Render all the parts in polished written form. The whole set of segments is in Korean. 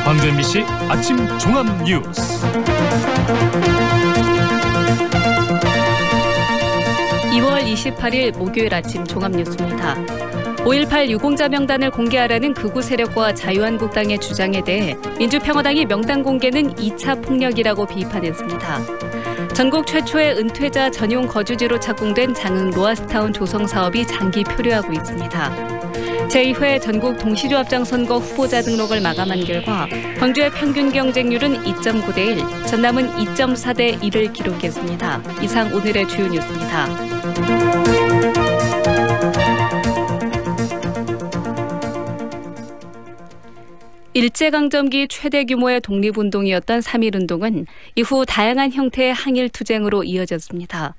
광주 MBC 아침 종합 뉴스. 2월 28일 목요일 아침 종합 뉴스입니다. 5.18 유공자 명단을 공개하라는 극우 세력과 자유한국당의 주장에 대해 민주평화당이 명단 공개는 2차 폭력이라고 비판했습니다. 전국 최초의 은퇴자 전용 거주지로 착공된 장흥 로아스타운 조성 사업이 장기 표류하고 있습니다. 제2회 전국 동시조합장 선거 후보자 등록을 마감한 결과 광주의 평균 경쟁률은 2.9대 1, 전남은 2.4대 1을 기록했습니다. 이상 오늘의 주요 뉴스입니다. 일제강점기 최대 규모의 독립운동이었던 3.1운동은 이후 다양한 형태의 항일투쟁으로 이어졌습니다.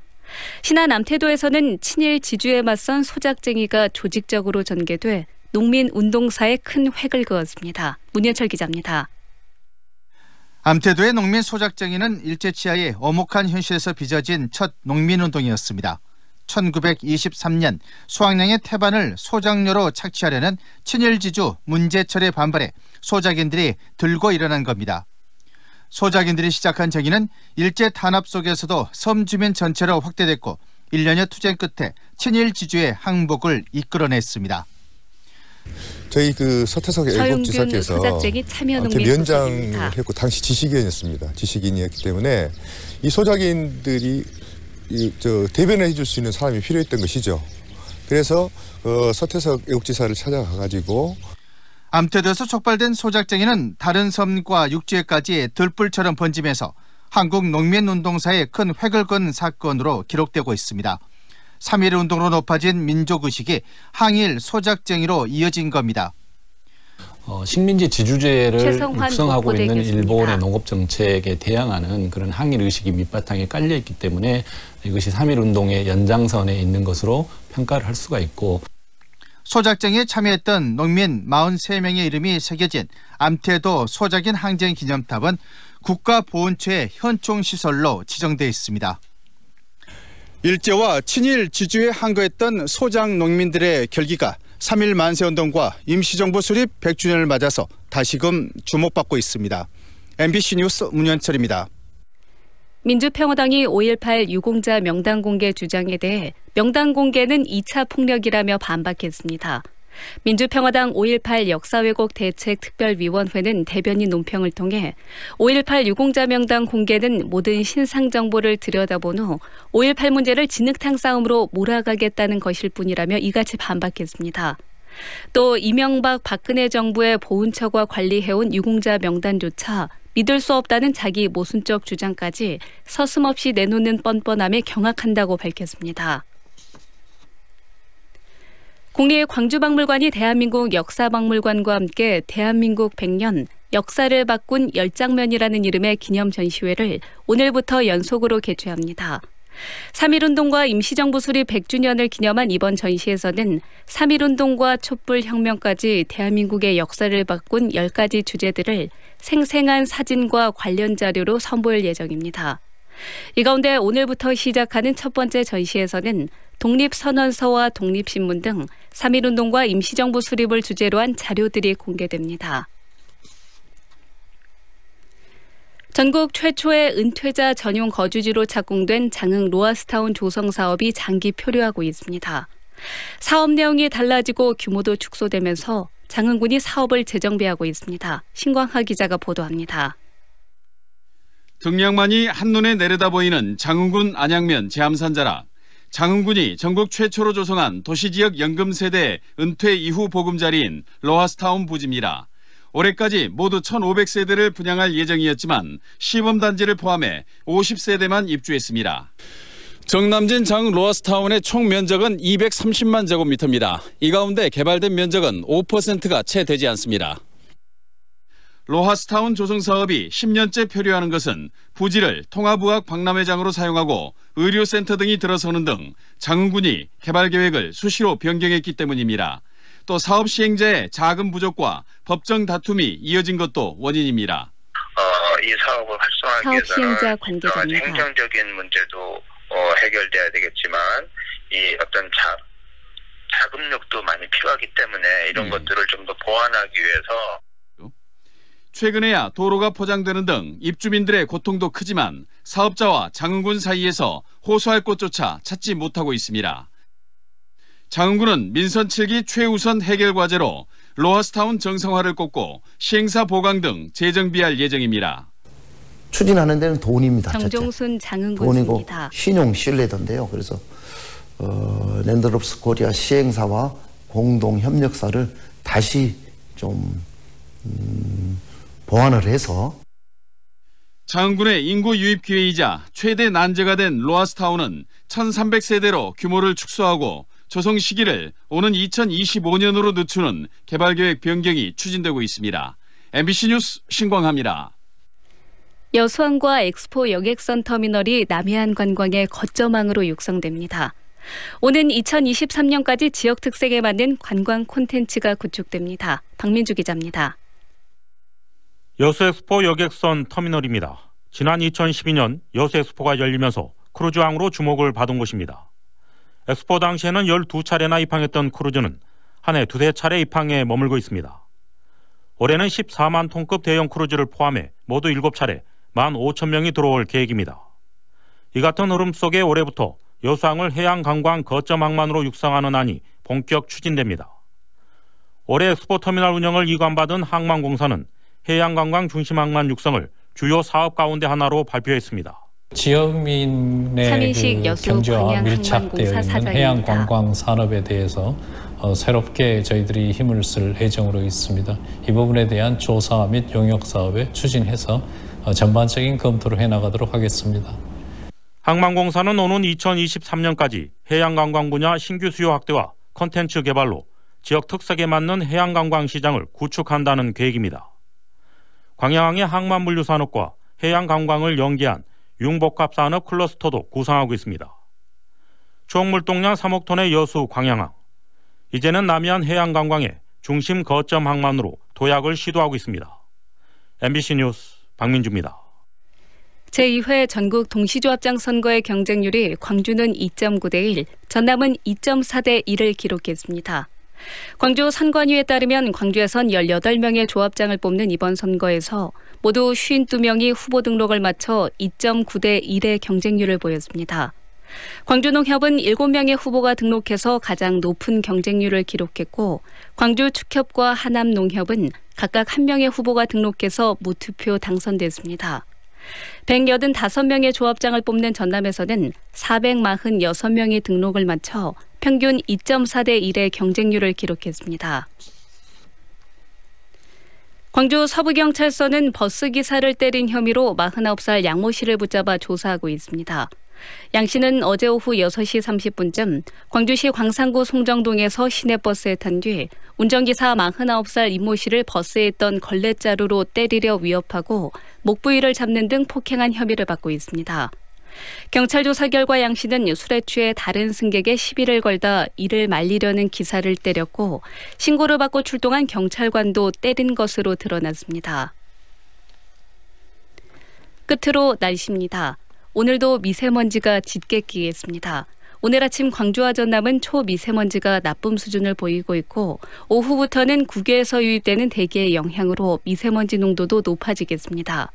신안 남태도에서는 친일 지주에 맞선 소작쟁이가 조직적으로 전개돼 농민운동사에 큰 획을 그었습니다. 문현철 기자입니다. 암태도의 농민 소작쟁이는 일제치하의 엄혹한 현실에서 빚어진 첫 농민운동이었습니다. 1923년 수학량의 태반을 소작료로 착취하려는 친일 지주 문제철의 반발에 소작인들이 들고 일어난 겁니다. 소작인들이 시작한 정의는 일제 탄압 속에서도 섬 주민 전체로 확대됐고 1년여 투쟁 끝에 친일 지주의 항복을 이끌어냈습니다. 저희 서태석 애국지사께서 면장을 했고 당시 지식인이었습니다. 지식인이었기 때문에 이 소작인들이 대변을 해줄 수 있는 사람이 필요했던 것이죠. 그래서 서태석 애국지사를 찾아가가지고 암태도에서 촉발된 소작쟁이는 다른 섬과 육지에까지 들불처럼 번지면서 한국 농민운동사에 큰 획을 그은 사건으로 기록되고 있습니다. 3.1운동으로 높아진 민족의식이 항일 소작쟁이로 이어진 겁니다. 식민지 지주제를 육성하고 있는 일본의 농업정책에 대항하는 그런 항일의식이 밑바탕에 깔려있기 때문에 이것이 3.1운동의 연장선에 있는 것으로 평가를 할 수가 있고, 소작쟁이에 참여했던 농민 43명의 이름이 새겨진 암태도 소작인 항쟁 기념탑은 국가보훈처의 현충시설로 지정돼 있습니다. 일제와 친일 지주에 항거했던 소작 농민들의 결기가 3.1 만세운동과 임시정부 수립 100주년을 맞아서 다시금 주목받고 있습니다. MBC 뉴스 문현철입니다. 민주평화당이 5.18 유공자 명단 공개 주장에 대해 명단 공개는 2차 폭력이라며 반박했습니다. 민주평화당 5.18 역사왜곡 대책특별위원회는 대변인 논평을 통해 5.18 유공자 명단 공개는 모든 신상 정보를 들여다본 후 5.18 문제를 진흙탕 싸움으로 몰아가겠다는 것일 뿐이라며 이같이 반박했습니다. 또 이명박 박근혜 정부의 보훈처가 관리해온 유공자 명단조차 믿을 수 없다는 자기 모순적 주장까지 서슴없이 내놓는 뻔뻔함에 경악한다고 밝혔습니다. 국립광주박물관이 대한민국 역사박물관과 함께 대한민국 100년 역사를 바꾼 열장면이라는 이름의 기념 전시회를 오늘부터 연속으로 개최합니다. 3.1운동과 임시정부 수립 100주년을 기념한 이번 전시에서는 3.1운동과 촛불혁명까지 대한민국의 역사를 바꾼 10가지 주제들을 생생한 사진과 관련 자료로 선보일 예정입니다. 이 가운데 오늘부터 시작하는 첫 번째 전시에서는 독립선언서와 독립신문 등 3.1운동과 임시정부 수립을 주제로 한 자료들이 공개됩니다. 전국 최초의 은퇴자 전용 거주지로 착공된 장흥 로아스타운 조성 사업이 장기 표류하고 있습니다. 사업 내용이 달라지고 규모도 축소되면서 장흥군이 사업을 재정비하고 있습니다. 신광하 기자가 보도합니다. 등량만이 한눈에 내려다 보이는 장흥군 안양면 제암산자락. 장흥군이 전국 최초로 조성한 도시지역 연금세대 은퇴 이후 보금자리인 로아스타운 부지입니다. 올해까지 모두 1,500세대를 분양할 예정이었지만 시범단지를 포함해 50세대만 입주했습니다. 정남진 장흥 로아스타운의 총 면적은 230만 제곱미터입니다. 이 가운데 개발된 면적은 5%가 채 되지 않습니다. 로하스타운 조성 사업이 10년째 표류하는 것은 부지를 통합의학 박람회장으로 사용하고 의료센터 등이 들어서는 등 장흥군이 개발 계획을 수시로 변경했기 때문입니다. 또 사업 시행자의 자금 부족과 법정 다툼이 이어진 것도 원인입니다. 이 사업을 활성화하기 위해서는 행정적인 문제도 해결돼야 되겠지만 이 어떤 자금력도 많이 필요하기 때문에 이런 것들을 좀 더 보완하기 위해서 최근에야 도로가 포장되는 등 입주민들의 고통도 크지만 사업자와 장흥군 사이에서 호소할 곳조차 찾지 못하고 있습니다. 장흥군은 민선 7기 최우선 해결 과제로 로하스타운 정상화를 꼽고 시행사 보강 등 재정비할 예정입니다. 추진하는 데는 돈입니다. 정종순 장흥군입니다. 돈이고 신용 신뢰도인데요. 그래서 랜드롭스 코리아 시행사와 공동 협력사를 다시 좀 보완을 해서 장흥군의 인구 유입 기회이자 최대 난제가 된 로하스타운은 1,300세대로 규모를 축소하고 조성 시기를 오는 2025년으로 늦추는 개발계획 변경이 추진되고 있습니다. MBC 뉴스 신광하입니다. 여수항과 엑스포 여객선 터미널이 남해안 관광의 거점항으로 육성됩니다. 오는 2023년까지 지역 특색에 맞는 관광 콘텐츠가 구축됩니다. 박민주 기자입니다. 여수 엑스포 여객선 터미널입니다. 지난 2012년 여수 엑스포가 열리면서 크루즈항으로 주목을 받은 곳입니다. 엑스포 당시에는 12차례나 입항했던 크루즈는 한 해 두세 차례 입항에 머물고 있습니다. 올해는 14만 톤급 대형 크루즈를 포함해 모두 7차례 15,000명이 들어올 계획입니다. 이 같은 흐름 속에 올해부터 여수항을 해양관광 거점항만으로 육성하는 안이 본격 추진됩니다. 올해 엑스포 터미널 운영을 이관받은 항만공사는 해양관광 중심항만 육성을 주요 사업 가운데 하나로 발표했습니다. 지역민의 경제와 밀착되어 있는 해양관광 산업에 대해서 새롭게 저희들이 힘을 쓸 예정으로 있습니다. 이 부분에 대한 조사 및 용역사업에 추진해서 전반적인 검토를 해나가도록 하겠습니다. 항만공사는 오는 2023년까지 해양관광 분야 신규 수요 확대와 콘텐츠 개발로 지역 특색에 맞는 해양관광 시장을 구축한다는 계획입니다. 광양항의 항만물류 산업과 해양관광을 연계한 융복합산업 클러스터도 구상하고 있습니다. 총 물동량 3억 톤의 여수 광양항. 이제는 남해안 해양관광의 중심 거점 항만으로 도약을 시도하고 있습니다. MBC 뉴스 박민주입니다. 제2회 전국 동시조합장 선거의 경쟁률이 광주는 2.9대 1, 전남은 2.4대 1을 기록했습니다. 광주 선관위에 따르면 광주에선 18명의 조합장을 뽑는 이번 선거에서 모두 52명이 후보 등록을 마쳐 2.9대 1의 경쟁률을 보였습니다. 광주농협은 7명의 후보가 등록해서 가장 높은 경쟁률을 기록했고 광주축협과 하남농협은 각각 1명의 후보가 등록해서 무투표 당선됐습니다. 185명의 조합장을 뽑는 전남에서는 446명이 등록을 마쳐 평균 2.4대 1의 경쟁률을 기록했습니다. 광주 서부경찰서는 버스기사를 때린 혐의로 49살 양모 씨를 붙잡아 조사하고 있습니다. 양 씨는 어제 오후 6시 30분쯤 광주시 광산구 송정동에서 시내버스에 탄 뒤 운전기사 49살 임모 씨를 버스에 있던 걸레자루로 때리려 위협하고 목 부위를 잡는 등 폭행한 혐의를 받고 있습니다. 경찰 조사 결과 양 씨는 술에 취해 다른 승객의 시비를 걸다 이를 말리려는 기사를 때렸고 신고를 받고 출동한 경찰관도 때린 것으로 드러났습니다. 끝으로 날씨입니다. 오늘도 미세먼지가 짙게 끼겠습니다. 오늘 아침 광주와 전남은 초미세먼지가 나쁨 수준을 보이고 있고 오후부터는 국외에서 유입되는 대기의 영향으로 미세먼지 농도도 높아지겠습니다.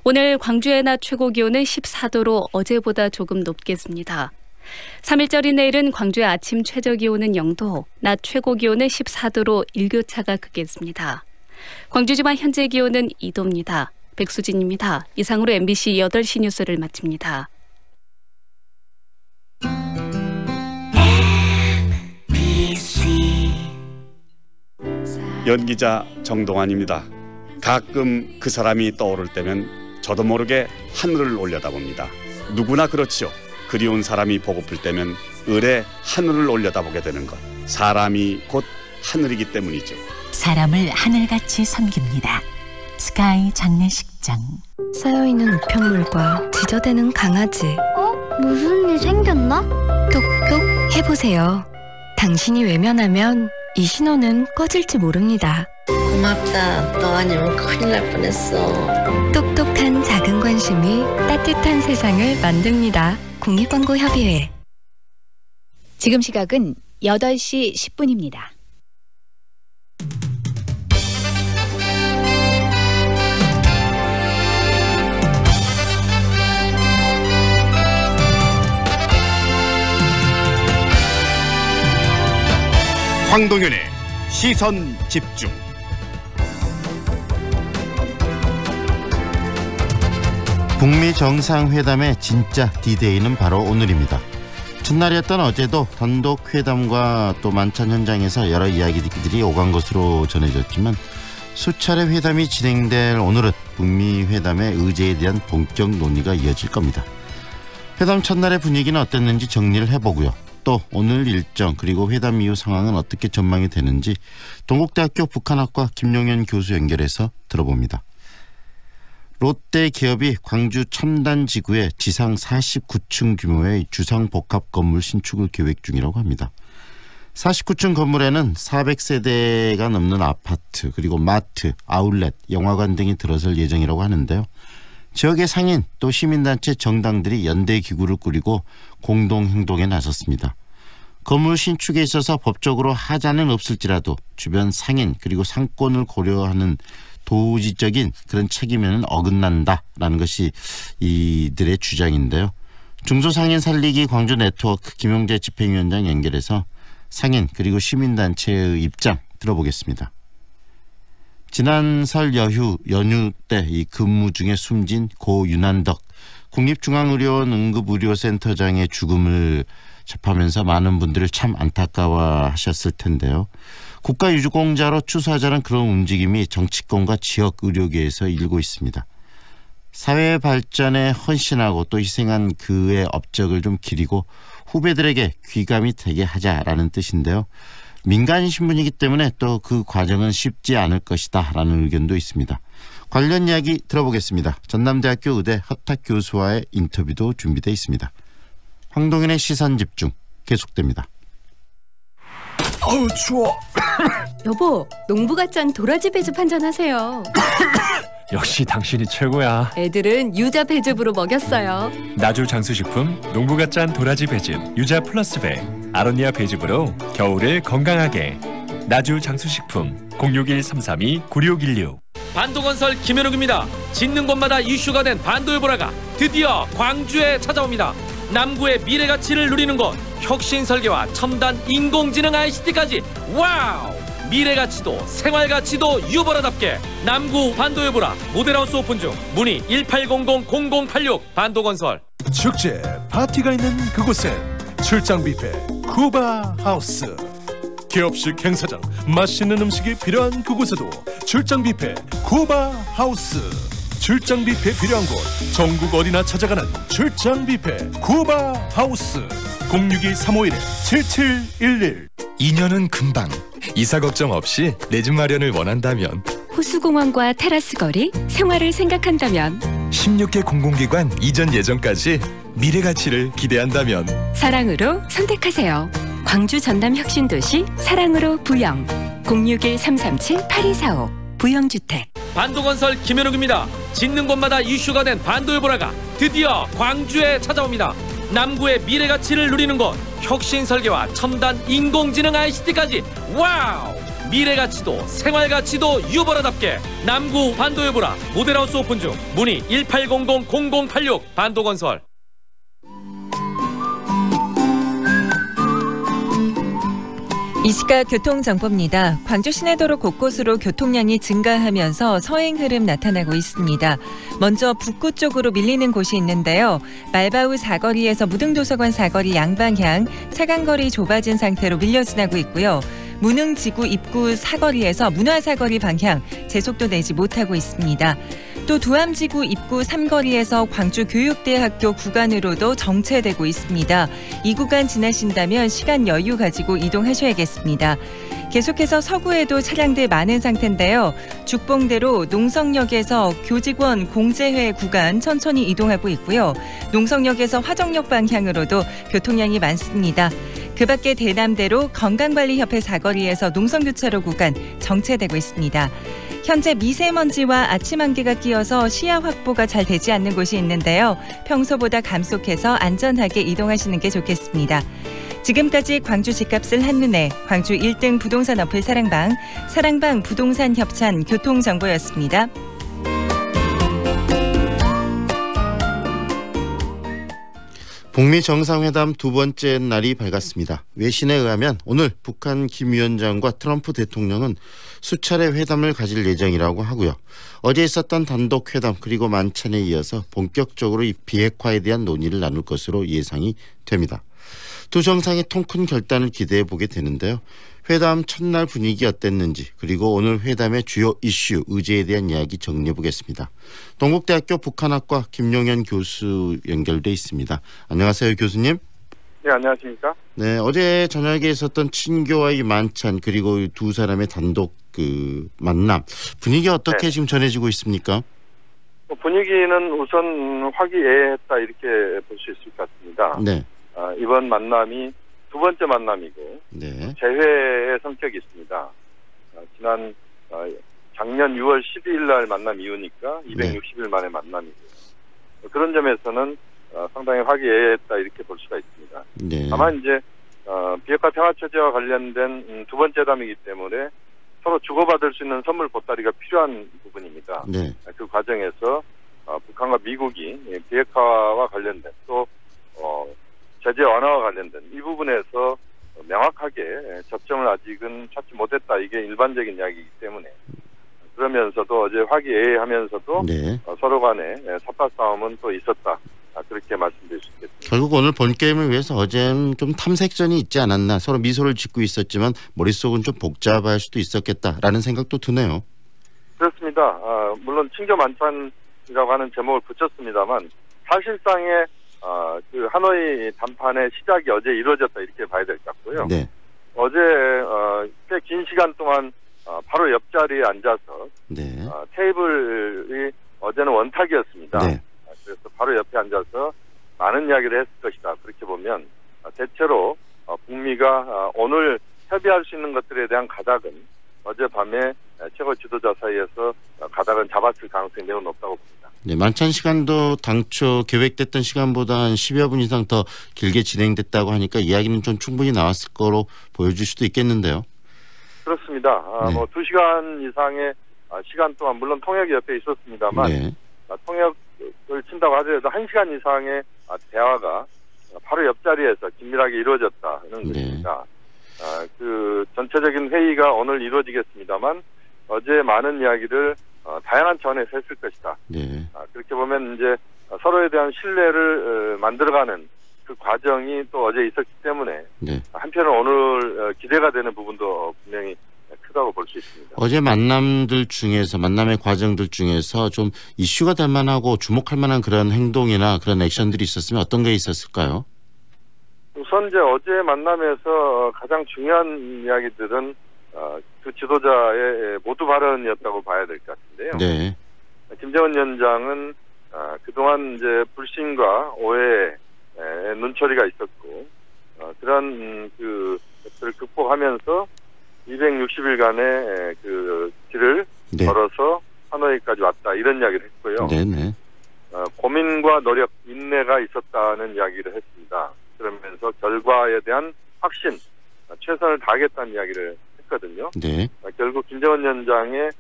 오늘 광주의 낮 최고 기온은 14도로 어제보다 조금 높겠습니다. 3일절인 내일은 광주의 아침 최저 기온은 0도, 낮 최고 기온은 14도로 일교차가 크겠습니다. 광주 지방 현재 기온은 2도입니다. 백수진입니다. 이상으로 MBC 8시 뉴스를 마칩니다. 연기자 정동환입니다. 가끔 그 사람이 떠오를 때면 저도 모르게 하늘을 올려다봅니다. 누구나 그렇지요. 그리운 사람이 보고플 때면 을의 하늘을 올려다보게 되는 것. 사람이 곧 하늘이기 때문이죠. 사람을 하늘같이 섬깁니다. 스카이 장례식장. 쌓여있는 우편물과 지저대는 강아지. 무슨 일 생겼나? 똑똑 해보세요. 당신이 외면하면 이 신호는 꺼질지 모릅니다. 고맙다. 너 아니면 큰일 날 뻔했어. 똑똑한 작은 관심이 따뜻한 세상을 만듭니다. 공익광고협의회. 지금 시각은 8시 10분입니다. 황동윤의 시선 집중. 북미 정상회담의 진짜 D-Day는 바로 오늘입니다. 첫날이었던 어제도 단독 회담과 또 만찬 현장에서 여러 이야기들이 오간 것으로 전해졌지만 수차례 회담이 진행될 오늘은 북미 회담의 의제에 대한 본격 논의가 이어질 겁니다. 회담 첫날의 분위기는 어땠는지 정리를 해보고요. 또 오늘 일정 그리고 회담 이후 상황은 어떻게 전망이 되는지 동국대학교 북한학과 김용현 교수 연결해서 들어봅니다. 롯데 기업이 광주 첨단지구에 지상 49층 규모의 주상복합 건물 신축을 계획 중이라고 합니다. 49층 건물에는 400세대가 넘는 아파트, 그리고 마트, 아울렛, 영화관 등이 들어설 예정이라고 하는데요. 지역의 상인 또 시민단체 정당들이 연대기구를 꾸리고 공동행동에 나섰습니다. 건물 신축에 있어서 법적으로 하자는 없을지라도 주변 상인 그리고 상권을 고려하는 도지적인 그런 책임에는 어긋난다라는 것이 이들의 주장인데요. 중소상인 살리기 광주 네트워크 김용재 집행위원장 연결해서 상인 그리고 시민단체의 입장 들어보겠습니다. 지난 설 연휴 때 이 근무 중에 숨진 고 윤한덕 국립중앙의료원 응급의료센터장의 죽음을 접하면서 많은 분들을 참 안타까워하셨을 텐데요. 국가유주공자로 추수하자는 그런 움직임이 정치권과 지역 의료계에서 일고 있습니다. 사회 발전에 헌신하고 또 희생한 그의 업적을 좀 기리고 후배들에게 귀감이 되게 하자라는 뜻인데요. 민간 신분이기 때문에 또 그 과정은 쉽지 않을 것이다 라는 의견도 있습니다. 관련 이야기 들어보겠습니다. 전남대학교 의대 허탁 교수와의 인터뷰도 준비되어 있습니다. 황동윤의 시선집중 계속됩니다. 어우 추워. 여보, 농부갓잔 도라지 배즙 한잔 하세요. 역시 당신이 최고야. 애들은 유자 배즙으로 먹였어요. 나주 장수식품 농부갓잔 도라지 배즙 유자 플러스 배 아로니아 배즙으로 겨울을 건강하게. 나주 장수식품 061-332-9616. 반도건설 김현욱입니다. 짓는 곳마다 이슈가 된 반도의 보라가 드디어 광주에 찾아옵니다. 남구의 미래 가치를 누리는 곳, 혁신 설계와 첨단 인공지능 ICT까지 와우! 미래 가치도 생활 가치도 유보라답게 남구 반도의 보라 모델하우스 오픈 중. 문의 1800-0086 반도건설. 축제 파티가 있는 그곳엔 출장 뷔페 쿠바 하우스. 기업식 행사장 맛있는 음식이 필요한 그곳에도 출장 뷔페 쿠바 하우스. 출장 뷔페 필요한 곳 전국 어디나 찾아가는 출장 뷔페 쿠바 하우스. 062-351-7711. 2년은 금방. 이사 걱정 없이 내 집 마련을 원한다면, 호수공원과 테라스 거리, 생활을 생각한다면, 16개 공공기관 이전 예정까지 미래 가치를 기대한다면 사랑으로 선택하세요. 광주 전남 혁신도시 사랑으로 부영. 061-337-8245 부영주택. 반도건설 김현욱입니다. 짓는 곳마다 이슈가 된 반도의 보라가 드디어 광주에 찾아옵니다. 남구의 미래 가치를 누리는 곳, 혁신 설계와 첨단 인공지능 ICT까지 와우! 미래 가치도 생활 가치도 유보라답게 남구 반도의 보라 모델하우스 오픈 중. 문의 1800-0086 반도건설. 이 시각 교통정보입니다. 광주 시내도로 곳곳으로 교통량이 증가하면서 서행 흐름 나타나고 있습니다. 먼저 북구 쪽으로 밀리는 곳이 있는데요. 말바우 사거리에서 무등도서관 사거리 양방향 차간거리 좁아진 상태로 밀려 지나고 있고요. 무능지구 입구 사거리에서 문화사거리 방향 제속도 내지 못하고 있습니다. 또 두암지구 입구 3거리에서 광주교육대학교 구간으로도 정체되고 있습니다. 이 구간 지나신다면 시간 여유 가지고 이동하셔야겠습니다. 계속해서 서구에도 차량들 많은 상태인데요. 죽봉대로 농성역에서 교직원 공제회 구간 천천히 이동하고 있고요. 농성역에서 화정역 방향으로도 교통량이 많습니다. 그 밖에 대남대로 건강관리협회 사거리에서 농성교차로 구간 정체되고 있습니다. 현재 미세먼지와 아침 안개가 끼어서 시야 확보가 잘 되지 않는 곳이 있는데요. 평소보다 감속해서 안전하게 이동하시는 게 좋겠습니다. 지금까지 광주 집값을 한눈에 광주 1등 부동산 어플 사랑방 부동산 협찬 교통정보였습니다. 북미 정상회담 두 번째 날이 밝았습니다. 외신에 의하면 오늘 북한 김 위원장과 트럼프 대통령은 수차례 회담을 가질 예정이라고 하고요. 어제 있었던 단독 회담 그리고 만찬에 이어서 본격적으로 이 비핵화에 대한 논의를 나눌 것으로 예상이 됩니다. 두 정상의 통 큰 결단을 기대해 보게 되는데요. 회담 첫날 분위기 어땠는지 그리고 오늘 회담의 주요 이슈, 의제에 대한 이야기 정리해 보겠습니다. 동국대학교 북한학과 김용현 교수 연결돼 있습니다. 안녕하세요, 교수님. 네, 안녕하십니까. 네, 어제 저녁에 있었던 친교와의 만찬 그리고 두 사람의 단독 만남 분위기 어떻게 지금 전해지고 있습니까? 분위기는 우선 화기애애했다 이렇게 볼 수 있을 것 같습니다. 네. 이번 만남이 두 번째 만남이고 재회의 성격이 있습니다. 지난 작년 6월 12일 날 만남 이후니까 260일 만에 만남이고요. 그런 점에서는 상당히 화기애애했다 이렇게 볼 수가 있습니다. 네. 다만 이제 비핵화 평화체제와 관련된 두 번째 회담이기 때문에 서로 주고받을 수 있는 선물 보따리가 필요한 부분입니다. 네. 그 과정에서 북한과 미국이 비핵화와 관련된 또 제재 완화와 관련된 이 부분에서 명확하게 접점을 아직은 찾지 못했다. 이게 일반적인 이야기이기 때문에 그러면서도 어제 화기애애하면서도 서로 간에 삿바 싸움은 또 있었다. 그렇게 말씀드릴 수 있겠습니다. 결국 오늘 본 게임을 위해서 어제는 좀 탐색전이 있지 않았나. 서로 미소를 짓고 있었지만 머릿속은 좀 복잡할 수도 있었겠다라는 생각도 드네요. 그렇습니다. 물론 친교 만찬이라고 하는 제목을 붙였습니다만 사실상의 그 하노이 담판의 시작이 어제 이루어졌다 이렇게 봐야 될 것 같고요. 네. 어제 꽤 긴 시간 동안 바로 옆자리에 앉아서 테이블이 어제는 원탁이었습니다. 네. 그래서 바로 옆에 앉아서 많은 이야기를 했을 것이다. 그렇게 보면 대체로 북미가 오늘 협의할 수 있는 것들에 대한 가닥은 어젯밤에 최고 지도자 사이에서 가닥은 잡았을 가능성이 매우 높다고 봅니다. 네, 만찬 시간도 당초 계획됐던 시간보다 한 10여 분 이상 더 길게 진행됐다고 하니까 이야기는 좀 충분히 나왔을 거로 보여줄 수도 있겠는데요. 그렇습니다. 뭐 2시간 이상의 시간 동안 물론 통역이 옆에 있었습니다만 통역을 친다고 하더라도 1시간 이상의 대화가 바로 옆자리에서 긴밀하게 이루어졌다는 것입니다. 그 전체적인 회의가 오늘 이루어지겠습니다만 어제 많은 이야기를 다양한 차원에서 했을 것이다. 그렇게 보면 이제 서로에 대한 신뢰를 만들어가는 그 과정이 또 어제 있었기 때문에 한편으로 오늘 기대가 되는 부분도 분명히 크다고 볼 수 있습니다. 어제 만남의 과정들 중에서 좀 이슈가 될 만하고 주목할 만한 그런 행동이나 그런 액션들이 있었으면 어떤 게 있었을까요? 우선 이제 어제 만남에서 가장 중요한 이야기들은 두 지도자의 모두 발언이었다고 봐야 될 것 같은데요. 네. 김정은 위원장은 그동안 이제 불신과 오해의 눈초리가 있었고 그런 것들을 극복하면서 260일간의 그 길을 걸어서 하노이까지 왔다 이런 이야기를 했고요. 네네. 고민과 노력, 인내가 있었다는 이야기를 했습니다. 그러면서 결과에 대한 확신, 최선을 다하겠다는 이야기를 했거든요. 네. 결국 김정은 위원장의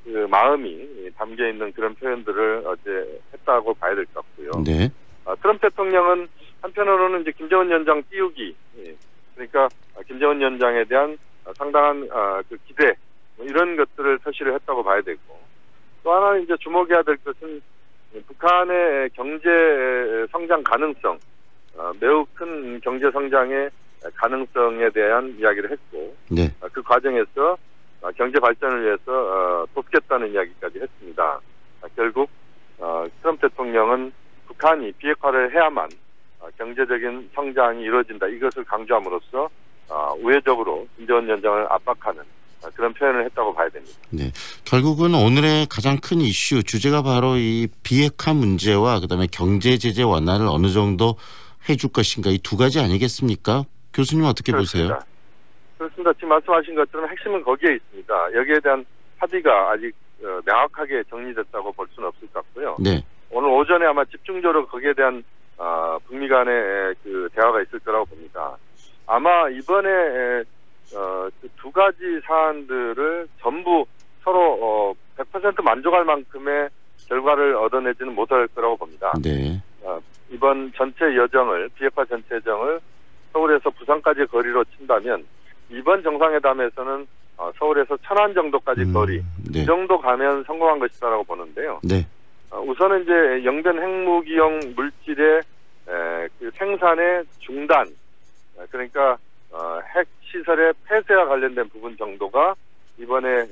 그 마음이 담겨 있는 그런 표현들을 어제 했다고 봐야 될 것 같고요. 네. 트럼프 대통령은 한편으로는 이제 김정은 위원장 띄우기, 그러니까 김정은 위원장에 대한 상당한 그 기대 이런 것들을 표시를 했다고 봐야 되고 또 하나 이제 주목해야 될 것은 북한의 경제 성장 가능성, 매우 큰 경제 성장의 가능성에 대한 이야기를 했고 그 과정에서 경제 발전을 위해서 돕겠다는 이야기까지 했습니다. 결국 트럼프 대통령은 북한이 비핵화를 해야만 경제적인 성장이 이루어진다 이것을 강조함으로써 우회적으로 김정은 위원장을 압박하는 그런 표현을 했다고 봐야 됩니다. 네, 결국은 오늘의 가장 큰 이슈 주제가 바로 이 비핵화 문제와 그다음에 경제 제재 완화를 어느 정도 해줄 것인가 이 두 가지 아니겠습니까? 교수님 어떻게 보세요? 그렇습니다. 지금 말씀하신 것처럼 핵심은 거기에 있습니다. 여기에 대한 합의가 아직 명확하게 정리됐다고 볼 수는 없을 것 같고요. 네. 오늘 오전에 아마 집중적으로 거기에 대한 북미 간의 그 대화가 있을 거라고 봅니다. 아마 이번에 그 두 가지 사안들을 전부 서로 100% 만족할 만큼의 결과를 얻어내지는 못할 거라고 봅니다. 네. 이번 전체 여정을 비핵화 전체 여정을 서울에서 부산까지 거리로 친다면 이번 정상회담에서는 서울에서 천안 정도까지 거리 네. 이 정도 가면 성공한 것이다라고 보는데요. 네. 우선은 이제 영변 핵무기용 물질의 그 생산의 중단, 그러니까 핵 시설의 폐쇄와 관련된 부분 정도가 이번에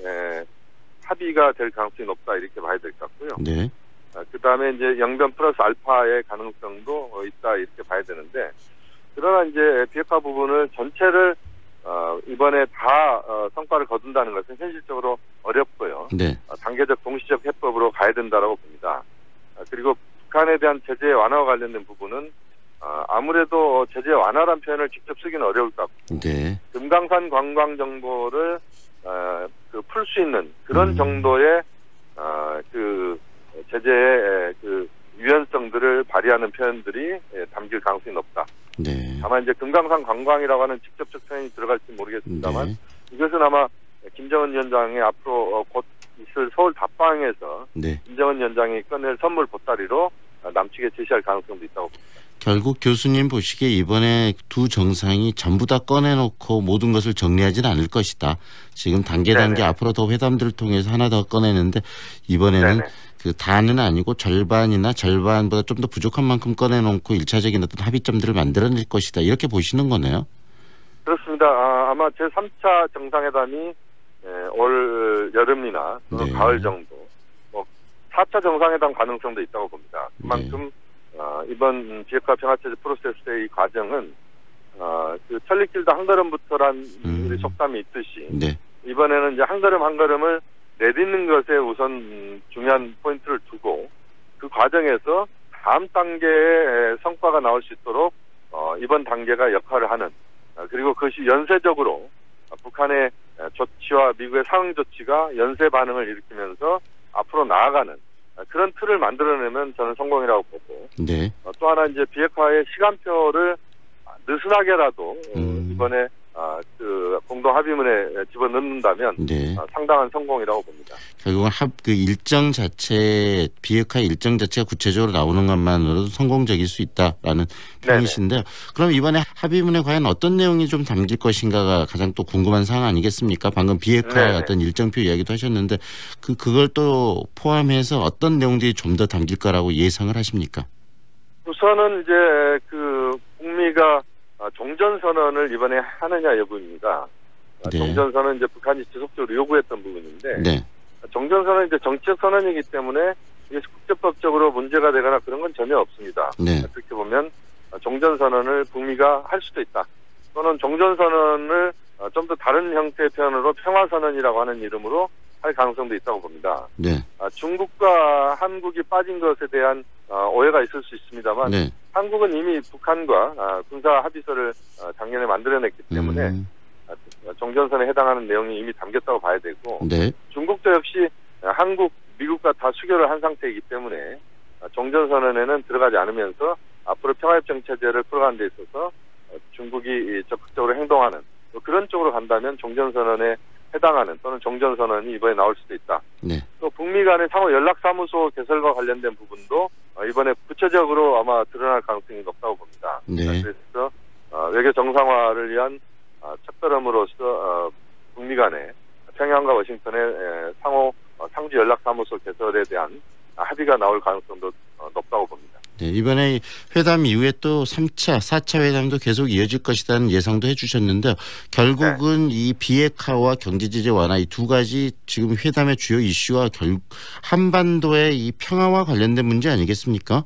합의가 될 가능성이 높다 이렇게 봐야 될 것 같고요. 네. 그 다음에 이제 영변 플러스 알파의 가능성도 있다 이렇게 봐야 되는데, 그러나 이제 비핵화 부분을 전체를 이번에 다 성과를 거둔다는 것은 현실적으로 어렵고요. 네. 단계적 동시적 해법으로 가야 된다라고 봅니다. 그리고 북한에 대한 제재 완화와 관련된 부분은 아무래도 제재 완화란 표현을 직접 쓰기는 어려울 것 같고, 네. 금강산 관광 정보를 풀 수 있는 그런 정도의 그 제재의 그 유연성들을 발휘하는 표현들이 담길 가능성이 높다. 네. 다만 이제 금강산 관광이라고 하는 직접적 표현이 들어갈지 모르겠습니다만, 네. 이것은 아마 김정은 위원장이 앞으로 곧 있을 서울 답방에서 네. 김정은 위원장이 꺼낼 선물 보따리로 남측에 제시할 가능성도 있다고 봅니다. 결국 교수님 보시기에 이번에 두 정상이 전부 다 꺼내놓고 모든 것을 정리하지는 않을 것이다. 지금 단계 앞으로 더 회담들을 통해서 하나 더 꺼내는데 이번에는 네네. 그 다는 아니고 절반이나 절반보다 좀 더 부족한 만큼 꺼내놓고 1차적인 어떤 합의점들을 만들어낼 것이다. 이렇게 보시는 거네요. 그렇습니다. 아마 제3차 정상회담이 올 여름이나 네. 가을 정도, 4차 정상회담 가능성도 있다고 봅니다. 그만큼 이번 비핵화 평화체제 프로세스의 이 과정은 그 천리길도 한 걸음부터란 우리 속담이 있듯이 네. 이번에는 이제 한 걸음 한 걸음을 내딛는 것에 우선 중요한 포인트를 두고 그 과정에서 다음 단계의 성과가 나올 수 있도록 이번 단계가 역할을 하는, 그리고 그것이 연쇄적으로 북한의 조치와 미국의 상응 조치가 연쇄 반응을 일으키면서 앞으로 나아가는 그런 틀을 만들어내면 저는 성공이라고 보고, 네. 또 하나 이제 비핵화의 시간표를 느슨하게라도 이번에 그 공동 합의문에 집어넣는다면 네. 상당한 성공이라고 봅니다. 결국은 그 일정 자체 비핵화 일정 자체가 구체적으로 나오는 것만으로도 성공적일 수 있다라는 평이신데요. 그럼 이번에 합의문에 과연 어떤 내용이 좀 담길 것인가가 가장 또 궁금한 사항 아니겠습니까? 방금 비핵화의 어떤 일정표 이야기도 하셨는데 그걸 또 포함해서 어떤 내용들이 좀 더 담길 거라고 예상을 하십니까? 우선은 이제 그 북미가 종전선언을 이번에 하느냐 여부입니다. 네. 종전선언은 이제 북한이 지속적으로 요구했던 부분인데, 네. 종전선언은 이제 정치적 선언이기 때문에 이게 국제법적으로 문제가 되거나 그런 건 전혀 없습니다. 네. 그렇게 보면 종전선언을 북미가 할 수도 있다. 또는 종전선언을 좀 더 다른 형태의 표현으로 평화선언이라고 하는 이름으로 할 가능성도 있다고 봅니다. 네. 중국과 한국이 빠진 것에 대한 오해가 있을 수 있습니다만, 네. 한국은 이미 북한과 군사 합의서를 작년에 만들어냈기 때문에 종전선에 해당하는 내용이 이미 담겼다고 봐야 되고, 네. 중국도 역시 한국, 미국과 다 수교를 한 상태이기 때문에 종전선언에는 들어가지 않으면서 앞으로 평화협정 체제를 풀어가는 데 있어서 중국이 적극적으로 행동하는 그런 쪽으로 간다면 종전선언에 해당하는 또는 종전선언이 이번에 나올 수도 있다. 네. 또 북미 간의 상호 연락사무소 개설과 관련된 부분도 이번에 구체적으로 아마 드러날 가능성이 높다고 봅니다. 네. 그래서 외교 정상화를 위한 첫걸음으로서 북미 간의 평양과 워싱턴의 상호 상주 연락사무소 개설에 대한 합의가 나올 가능성도 높다고 봅니다. 네, 이번에 회담 이후에 또 3차, 4차 회담도 계속 이어질 것이라는 예상도 해주셨는데요. 결국은 이 비핵화와 경제제재 완화 이 두 가지 지금 회담의 주요 이슈와 한반도의 이 평화와 관련된 문제 아니겠습니까?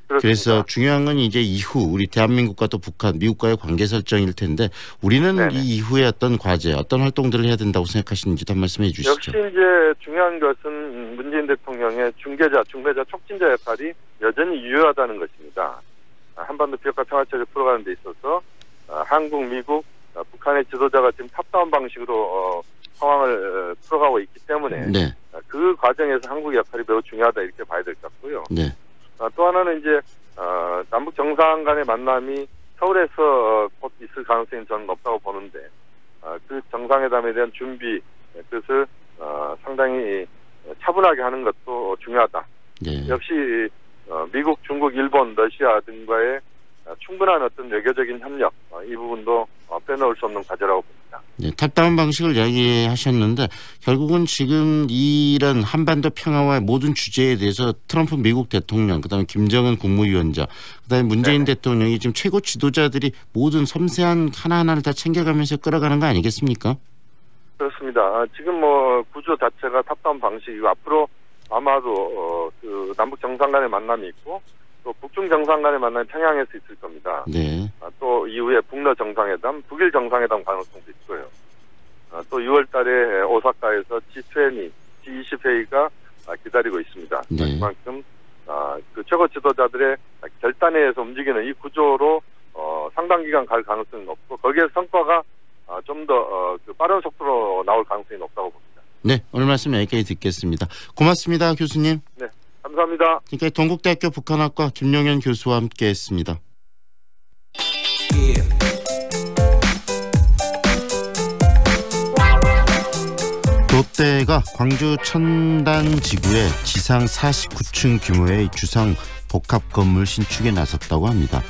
그렇습니다. 그래서 중요한 건 이제 이후 우리 대한민국과 또 북한, 미국과의 관계 설정일 텐데 우리는 네네. 이 이후에 어떤 과제, 어떤 활동들을 해야 된다고 생각하시는지도 한 말씀해 주시죠. 역시 이제 중요한 것은 문재인 대통령의 중개자, 촉진자 역할이 여전히 유효하다는 것입니다. 한반도 비핵화 평화체제 풀어가는 데 있어서 한국, 미국, 북한의 지도자가 지금 탑다운 방식으로 상황을 풀어가고 있기 때문에 네. 그 과정에서 한국의 역할이 매우 중요하다 이렇게 봐야 될 것 같고요. 네. 또 하나는 이제 남북 정상 간의 만남이 서울에서 곧 있을 가능성이 저는 높다고 보는데 그 정상회담에 대한 준비 그것을 상당히 차분하게 하는 것도 중요하다. 네. 역시 미국, 중국, 일본, 러시아 등과의 충분한 어떤 외교적인 협력, 이 부분도 빼놓을 수 없는 과제라고 봅니다. 네, 탑다운 방식을 이야기하셨는데 결국은 지금 이런 한반도 평화와 모든 주제에 대해서 트럼프 미국 대통령, 그다음에 김정은 국무위원장, 그다음에 문재인 대통령이 지금 최고 지도자들이 모든 섬세한 하나하나를 다 챙겨가면서 끌어가는 거 아니겠습니까? 그렇습니다. 지금 뭐 구조 자체가 탑다운 방식이고 앞으로 아마도 그 남북 정상 간의 만남이 있고 또 북중 정상 간의 만남이 평양에서 있을 겁니다. 네. 또 이후에 북러 정상회담, 북일 정상회담 가능성도 있고요. 또 6월 달에 오사카에서 G20, G20 회의가 기다리고 있습니다. 네. 그만큼 그 최고 지도자들의 결단에 의해서 움직이는 이 구조로 상당 기간 갈 가능성이 높고 거기에 성과가 좀 더 빠른 속도로 나올 가능성이 높다고 봅니다. 네, 오늘 말씀 여기까지 듣겠습니다. 고맙습니다, 교수님. 네, 감사합니다. 지금까지 동국대학교 북한학과 김용현 교수와 함께했습니다. 롯데가 광주 천단지구에 지상 49층 규모의 주상 복합 건물 신축에 나섰다고 합니다.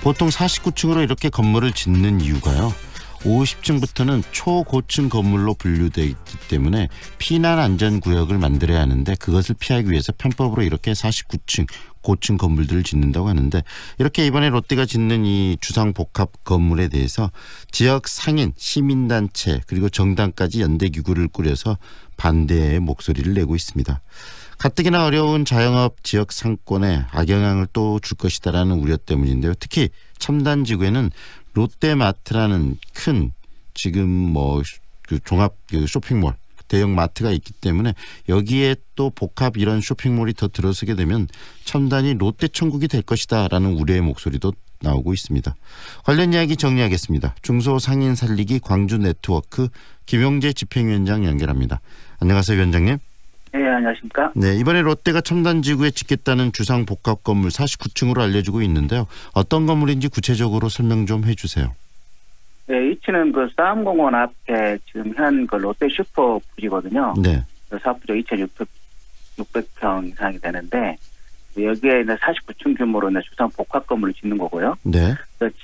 보통 49층으로 이렇게 건물을 짓는 이유가요. 50층부터는 초고층 건물로 분류되어 있기 때문에 피난 안전 구역을 만들어야 하는데 그것을 피하기 위해서 편법으로 이렇게 49층 고층 건물들을 짓는다고 하는데 이렇게 이번에 롯데가 짓는 이 주상 복합 건물에 대해서 지역 상인, 시민단체 그리고 정당까지 연대기구를 꾸려서 반대의 목소리를 내고 있습니다. 가뜩이나 어려운 자영업 지역 상권에 악영향을 또 줄 것이다라는 우려 때문인데요. 특히 첨단지구에는 롯데마트라는 큰 지금 뭐 그 종합 그 쇼핑몰 대형 마트가 있기 때문에 여기에 또 복합 이런 쇼핑몰이 더 들어서게 되면 첨단이 롯데 천국이 될 것이다라는 우려의 목소리도 나오고 있습니다. 관련 이야기 정리하겠습니다. 중소상인 살리기 광주 네트워크 김용재 집행위원장 연결합니다. 안녕하세요, 위원장님. 네, 안녕하십니까. 네, 이번에 롯데가 첨단지구에 짓겠다는 주상 복합 건물 49층으로 알려지고 있는데요. 어떤 건물인지 구체적으로 설명 좀 해주세요. 네, 위치는 그 싸움공원 앞에 지금 현 그 롯데 슈퍼 부지거든요. 네. 그 사업부지가 2,600평 이상이 되는데 여기에 있는 49층 규모로 있는 주상 복합 건물을 짓는 거고요. 네.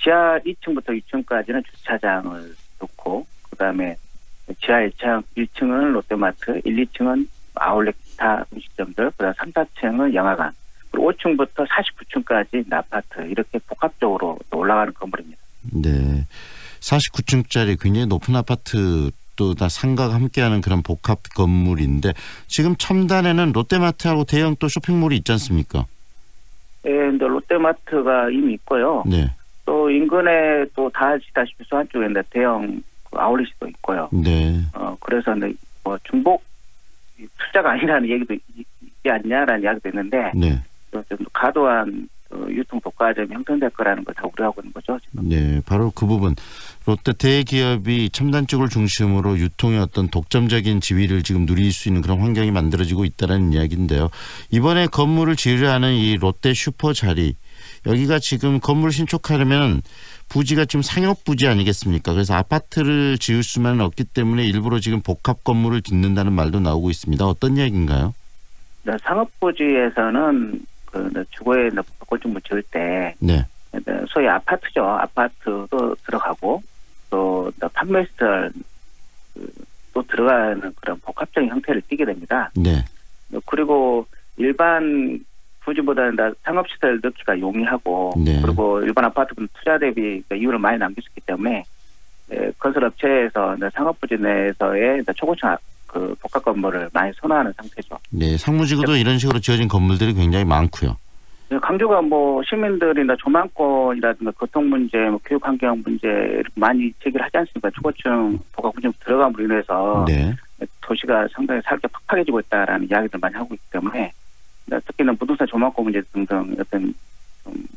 지하 2층부터 6층까지는 주차장을 놓고 그다음에 지하 1층은 롯데마트, 1, 2층은 아울렛 기타 음식점들, 그다음 3, 4층은 영화관, 그리고 5층부터 49층까지 아파트 이렇게 복합적으로 올라가는 건물입니다. 네, 49층짜리 굉장히 높은 아파트 또 다 상가가 함께하는 그런 복합 건물인데 지금 첨단에는 롯데마트하고 대형 또 쇼핑몰이 있지 않습니까? 네, 근데 롯데마트가 이미 있고요. 네. 또 인근에 또 다 아시다시피 수안 쪽에 대형 아울렛이 또 있고요. 네. 그래서 뭐 중복 투자가 아니라는 얘기도 있지 않냐라는 이야기도 있는데 네. 좀 과도한 유통 독과점이 형성될 거라는 걸 다 우려하고 있는 거죠. 지금. 네, 바로 그 부분. 롯데 대기업이 첨단 쪽을 중심으로 유통의 어떤 독점적인 지위를 지금 누릴 수 있는 그런 환경이 만들어지고 있다는 이야기인데요. 이번에 건물을 지으려 하는 이 롯데 슈퍼 자리, 여기가 지금 건물 신축하려면 부지가 지금 상업 부지 아니겠습니까? 그래서 아파트를 지을 수만 없기 때문에 일부러 지금 복합 건물을 짓는다는 말도 나오고 있습니다. 어떤 이야기인가요? 네, 상업 부지에서는 그 주거에 건축물 지을 때 네. 소위 아파트죠. 아파트도 들어가고 또 판매시설 또 들어가는 그런 복합적인 형태를 띠게 됩니다. 네. 그리고 일반 부지보다는 상업시설 넣기가 용이하고 네. 그리고 일반 아파트는 투자 대비 이윤을 많이 남겼기 때문에 건설업체에서 상업부지 내에서의 초고층 그 복합 건물을 많이 선호하는 상태죠. 네, 상무지구도 이런 식으로 지어진 건물들이 굉장히 많고요. 강조가 뭐 시민들이나 조망권이라든가 교통 문제, 뭐 교육 환경 문제 많이 제기를 하지 않습니까? 초고층 복합 건물 들어감으로 인해서 네. 도시가 상당히 살게 팍팍해지고 있다라는 이야기들 많이 하고 있기 때문에 특히나 부동산 조망권 문제 등등 어떤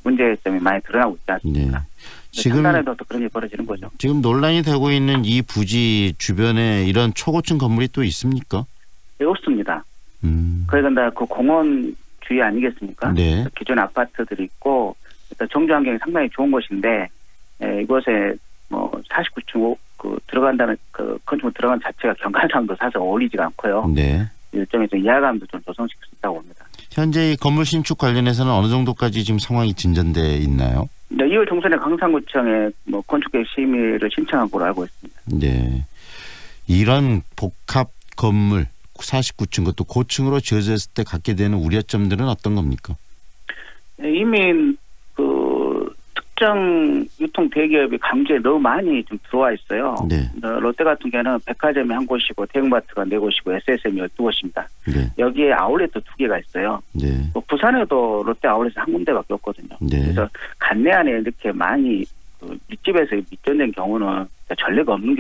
문제점이 많이 드러나고 있지 않습니까? 네. 지금 첨단에도 또 그런 일이 벌어지는 거죠. 지금 논란이 되고 있는 이 부지 주변에 이런 초고층 건물이 또 있습니까? 네, 없습니다. 그러니까 그 공원 주위 아니겠습니까? 네. 기존 아파트들이 있고 일단 정주 환경이 상당히 좋은 곳인데 이곳에 뭐 49층 그 들어간다는 그 건축물 들어간 자체가 경관상도 사실 어울리지가 않고요. 네. 일종의 좀 이해감도 좀 조성시킬 수 있다고 봅니다. 현재 이 건물 신축 관련해서는 어느 정도까지 지금 상황이 진전돼 있나요? 네, 2월 중순에 강산구청에 건축계획 심의를 신청한 걸로 알고 있습니다. 네, 이런 복합 건물 49층 그것도 고층으로 지어졌을 때 갖게 되는 우려점들은 어떤 겁니까? 네, 이미 특정 유통 대기업이 강주에 너무 많이 좀 들어와 있어요. 네. 롯데 같은 경우는 백화점이 한 곳이고 대형마트가 4곳이고 SSM이 12곳입니다. 네. 여기에 아울렛도 2개가 있어요. 네. 부산에도 롯데 아울렛이 한 군데밖에 없거든요. 네. 그래서 관내 안에 이렇게 많이 밑집에서 밑전된 경우는 전례가 없는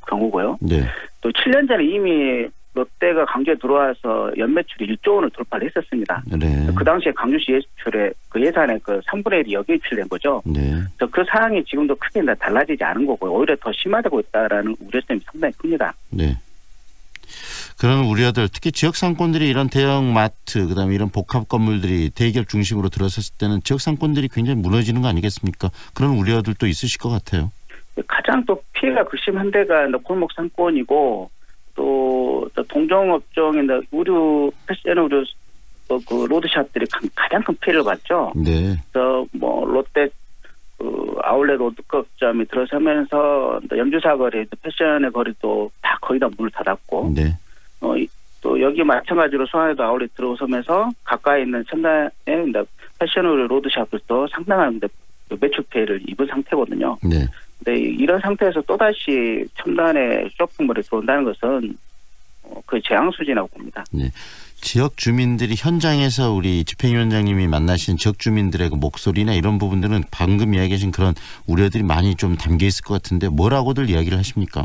경우고요. 네. 또 7년 전에 이미 롯데가 강주에 들어와서 연매출이 1조 원을 돌파를 했었습니다. 네. 그 당시에 강주시 예산의 그 예산의 3분의 1이 여기에 유출된 거죠. 네. 그래서 그 사항이 지금도 크게 달라지지 않은 거고요. 오히려 더 심화되고 있다라는 우려점이 상당히 큽니다. 네. 그런 우려들, 특히 지역 상권들이 이런 대형 마트, 그다음에 이런 복합 건물들이 대기업 중심으로 들어섰을 때는 지역 상권들이 굉장히 무너지는 거 아니겠습니까? 그런 우려들도 있으실 것 같아요. 가장 또 피해가 극심한 데가 골목 상권이고 또 동종업종인 의류, 패션 의류 그 로드샵들이 가장 큰 피해를 봤죠. 네. 그래서 롯데 아울렛 로드컵점이 들어서면서 연주사 거리, 패션의 거리도 다 거의 다 문을 닫았고, 네. 또 여기 마찬가지로 수원에도 아울렛 들어서면서 가까이 있는 첨단의 패션 의류 로드샵들도 상당한 매출 피해를 입은 상태거든요. 네. 근데 이런 상태에서 또다시 첨단의 쇼핑몰에 들어온다는 것은 거의 재앙 수준이라고 봅니다. 네. 지역 주민들이 현장에서 우리 집행위원장님이 만나신 지역 주민들의 그 목소리나 이런 부분들은 방금 이야기하신 그런 우려들이 많이 좀 담겨 있을 것 같은데 뭐라고들 이야기를 하십니까?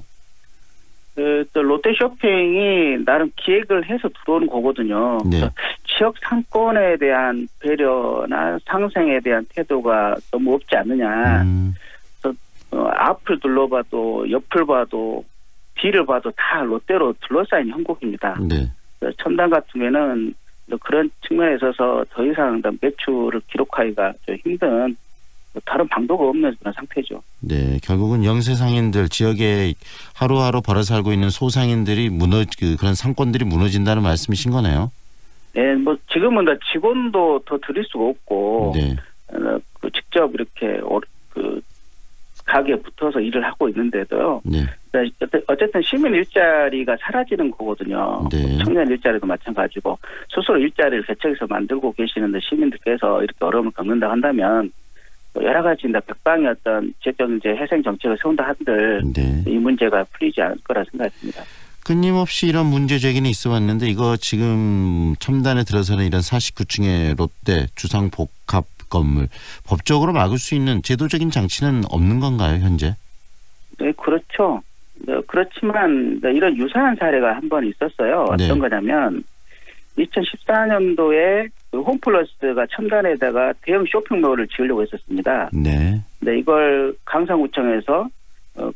또 롯데 쇼핑이 나름 기획을 해서 들어오는 거거든요. 네. 지역 상권에 대한 배려나 상생에 대한 태도가 너무 없지 않느냐. 앞을 둘러봐도 옆을 봐도 뒤를 봐도 다 롯데로 둘러싸인 형국입니다. 네. 첨단 같은 경우에는 그런 측면에 있어서 더 이상 매출을 기록하기가 좀 힘든 다른 방도가 없는 그런 상태죠. 네, 결국은 영세상인들 지역에 하루하루 벌어 살고 있는 소상인들이 그런 상권들이 무너진다는 말씀이신 거네요. 네, 지금은 직원도 더 들일 수가 없고, 네. 직접 이렇게 가게에 붙어서 일을 하고 있는데도요. 네. 어쨌든 시민 일자리가 사라지는 거거든요. 네. 청년 일자리도 마찬가지고 스스로 일자리를 개척해서 만들고 계시는데 시민들께서 이렇게 어려움을 겪는다 한다면 여러 가지 백방의 어떤 지역적 해생 정책을 세운다 한들 네. 이 문제가 풀리지 않을 거라 생각합니다. 끊임없이 이런 문제 제기는 있어 왔는데 이거 지금 첨단에 들어서는 이런 49층의 롯데 주상복합 건물 법적으로 막을 수 있는 제도적인 장치는 없는 건가요, 현재? 네, 그렇죠. 그렇지만 이런 유사한 사례가 한 번 있었어요. 어떤 네. 거냐면 2014년도에 홈플러스가 첨단에다가 대형 쇼핑몰을 지으려고 했었습니다. 네. 근데 이걸 강산구청에서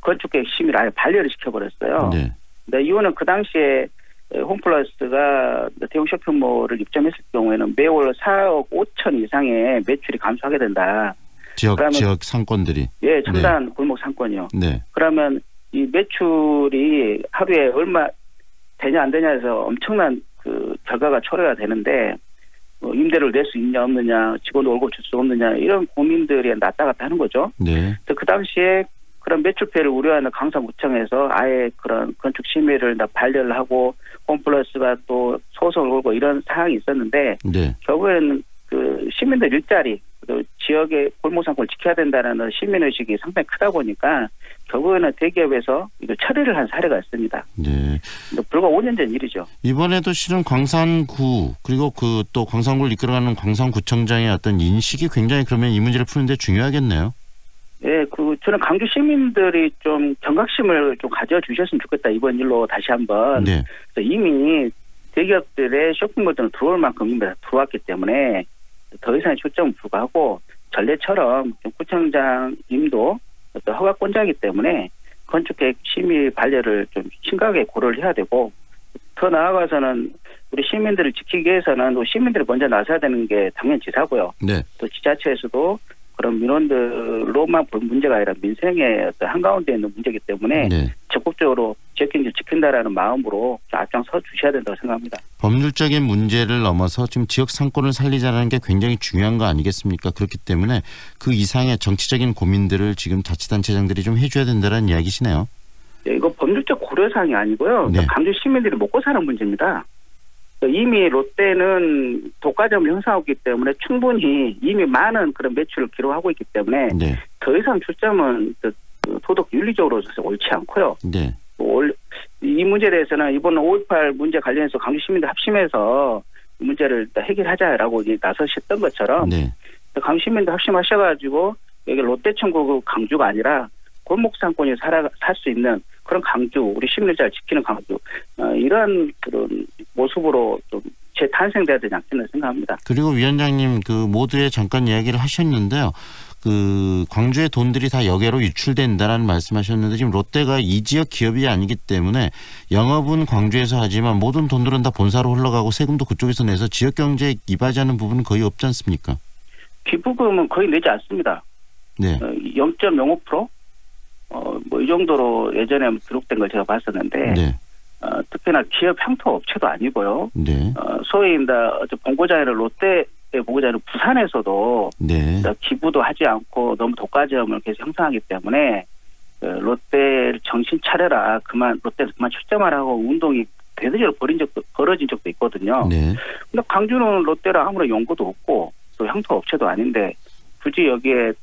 건축계획 심의를 아예 반려를 시켜버렸어요. 네. 근데 이유는 그 당시에 홈플러스가 대형 쇼핑몰을 입점했을 경우에는 매월 4억 5천 이상의 매출이 감소하게 된다. 지역 상권들이. 예, 첨단 골목 상권이요. 네. 그러면 이 매출이 하루에 얼마 되냐 안 되냐 해서 엄청난 결과가 초래가 되는데 임대료를 낼 수 있냐 없느냐, 직원 월급 줄 수 없느냐 이런 고민들이 났다 갔다 하는 거죠. 네. 그 당시에 그런 매출 피해를 우려하는 강산구청에서 아예 그런 건축 심의를 반려를 하고 홈플러스가 또 소송을 걸고 이런 상황이 있었는데 네. 결국에는 시민들 일자리 또 지역의 골목상권을 지켜야 된다는 시민의식이 상당히 크다 보니까 결국에는 대기업에서 이걸 처리를 한 사례가 있습니다. 네. 불과 5년 전 일이죠. 이번에도 실은 광산구 그리고 또 광산구를 이끌어가는 광산구청장의 어떤 인식이 굉장히 그러면 이 문제를 푸는데 중요하겠네요. 네, 저는 강주 시민들이 좀 경각심을 좀 가져주셨으면 좋겠다. 이번 일로 다시 한번. 네. 이미 대기업들의 쇼핑몰들은 들어올 만큼 이미 들어왔기 때문에 더 이상의 초점은 불구하고 전례처럼 구청장님도 어떤 허가권자이기 때문에 건축계획 심의 반려를 좀 심각하게 고려를 해야 되고 더 나아가서는 우리 시민들을 지키기 위해서는 시민들이 먼저 나서야 되는 게 당연히 지사고요. 네. 또 지자체에서도 그런 민원들로만 볼 문제가 아니라 민생의 어떤 한가운데 있는 문제이기 때문에 네. 적극적으로 지역경제를 지킨다라는 마음으로 앞장서 주셔야 된다고 생각합니다. 법률적인 문제를 넘어서 지금 지역 상권을 살리자는 게 굉장히 중요한 거 아니겠습니까? 그렇기 때문에 그 이상의 정치적인 고민들을 지금 자치단체장들이 좀 해줘야 된다는 이야기시네요. 네, 이거 법률적 고려사항이 아니고요. 네. 광주 시민들이 먹고 사는 문제입니다. 이미 롯데는 독과점을 형성하고 있기 때문에 충분히 이미 많은 그런 매출을 기록하고 있기 때문에 네. 더 이상 출점은 도덕 윤리적으로 옳지 않고요. 네. 이 문제에 대해서는 이번 5.18 문제 관련해서 광주 시민들 합심해서 이 문제를 해결하자라고 나서셨던 것처럼 네. 광주 시민들 합심하셔가지고 여기 롯데천국 강주가 아니라 골목 상권이 살 수 있는 그런 강주, 우리 시민을 잘 지키는 강주, 이런 그런 모습으로 좀 재탄생돼야 되지 않겠나 생각합니다. 그리고 위원장님 그 모두에 잠깐 이야기를 하셨는데요. 그 광주의 돈들이 다 여기로 유출된다라는 말씀하셨는데 지금 롯데가 이 지역 기업이 아니기 때문에 영업은 광주에서 하지만 모든 돈들은 다 본사로 흘러가고 세금도 그쪽에서 내서 지역 경제에 이바지하는 부분은 거의 없지 않습니까? 기부금은 거의 내지 않습니다. 네. 0.05%? 뭐 이 정도로 예전에 기록된 걸 제가 봤었는데 네. 특히나 기업 향토 업체도 아니고요. 네. 소위 본고장에는 롯데의 본고장에는 부산에서도 네. 기부도 하지 않고 너무 독과점을 계속 형성하기 때문에 롯데를 정신 차려라, 롯데를 그만 출점하라고 운동이 대대적으로 벌어진 적도 있거든요. 네. 근데 광주는 롯데랑 아무런 연고도 없고 또 향토 업체도 아닌데 굳이 여기에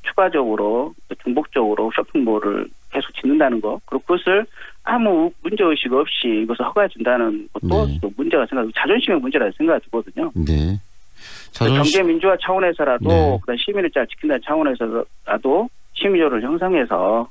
추가적으로 중복적으로 쇼핑몰을 계속 짓는다는 거, 그리고 그것을 아무 문제의식 없이 이것을 허가해 준다는 것도 네. 또 문제가 자존심의 문제라 생각이 들거든요. 네. 경제 민주화 차원에서라도 네. 그다음 시민을 잘 지킨다는 차원에서라도 심의조를 형성해서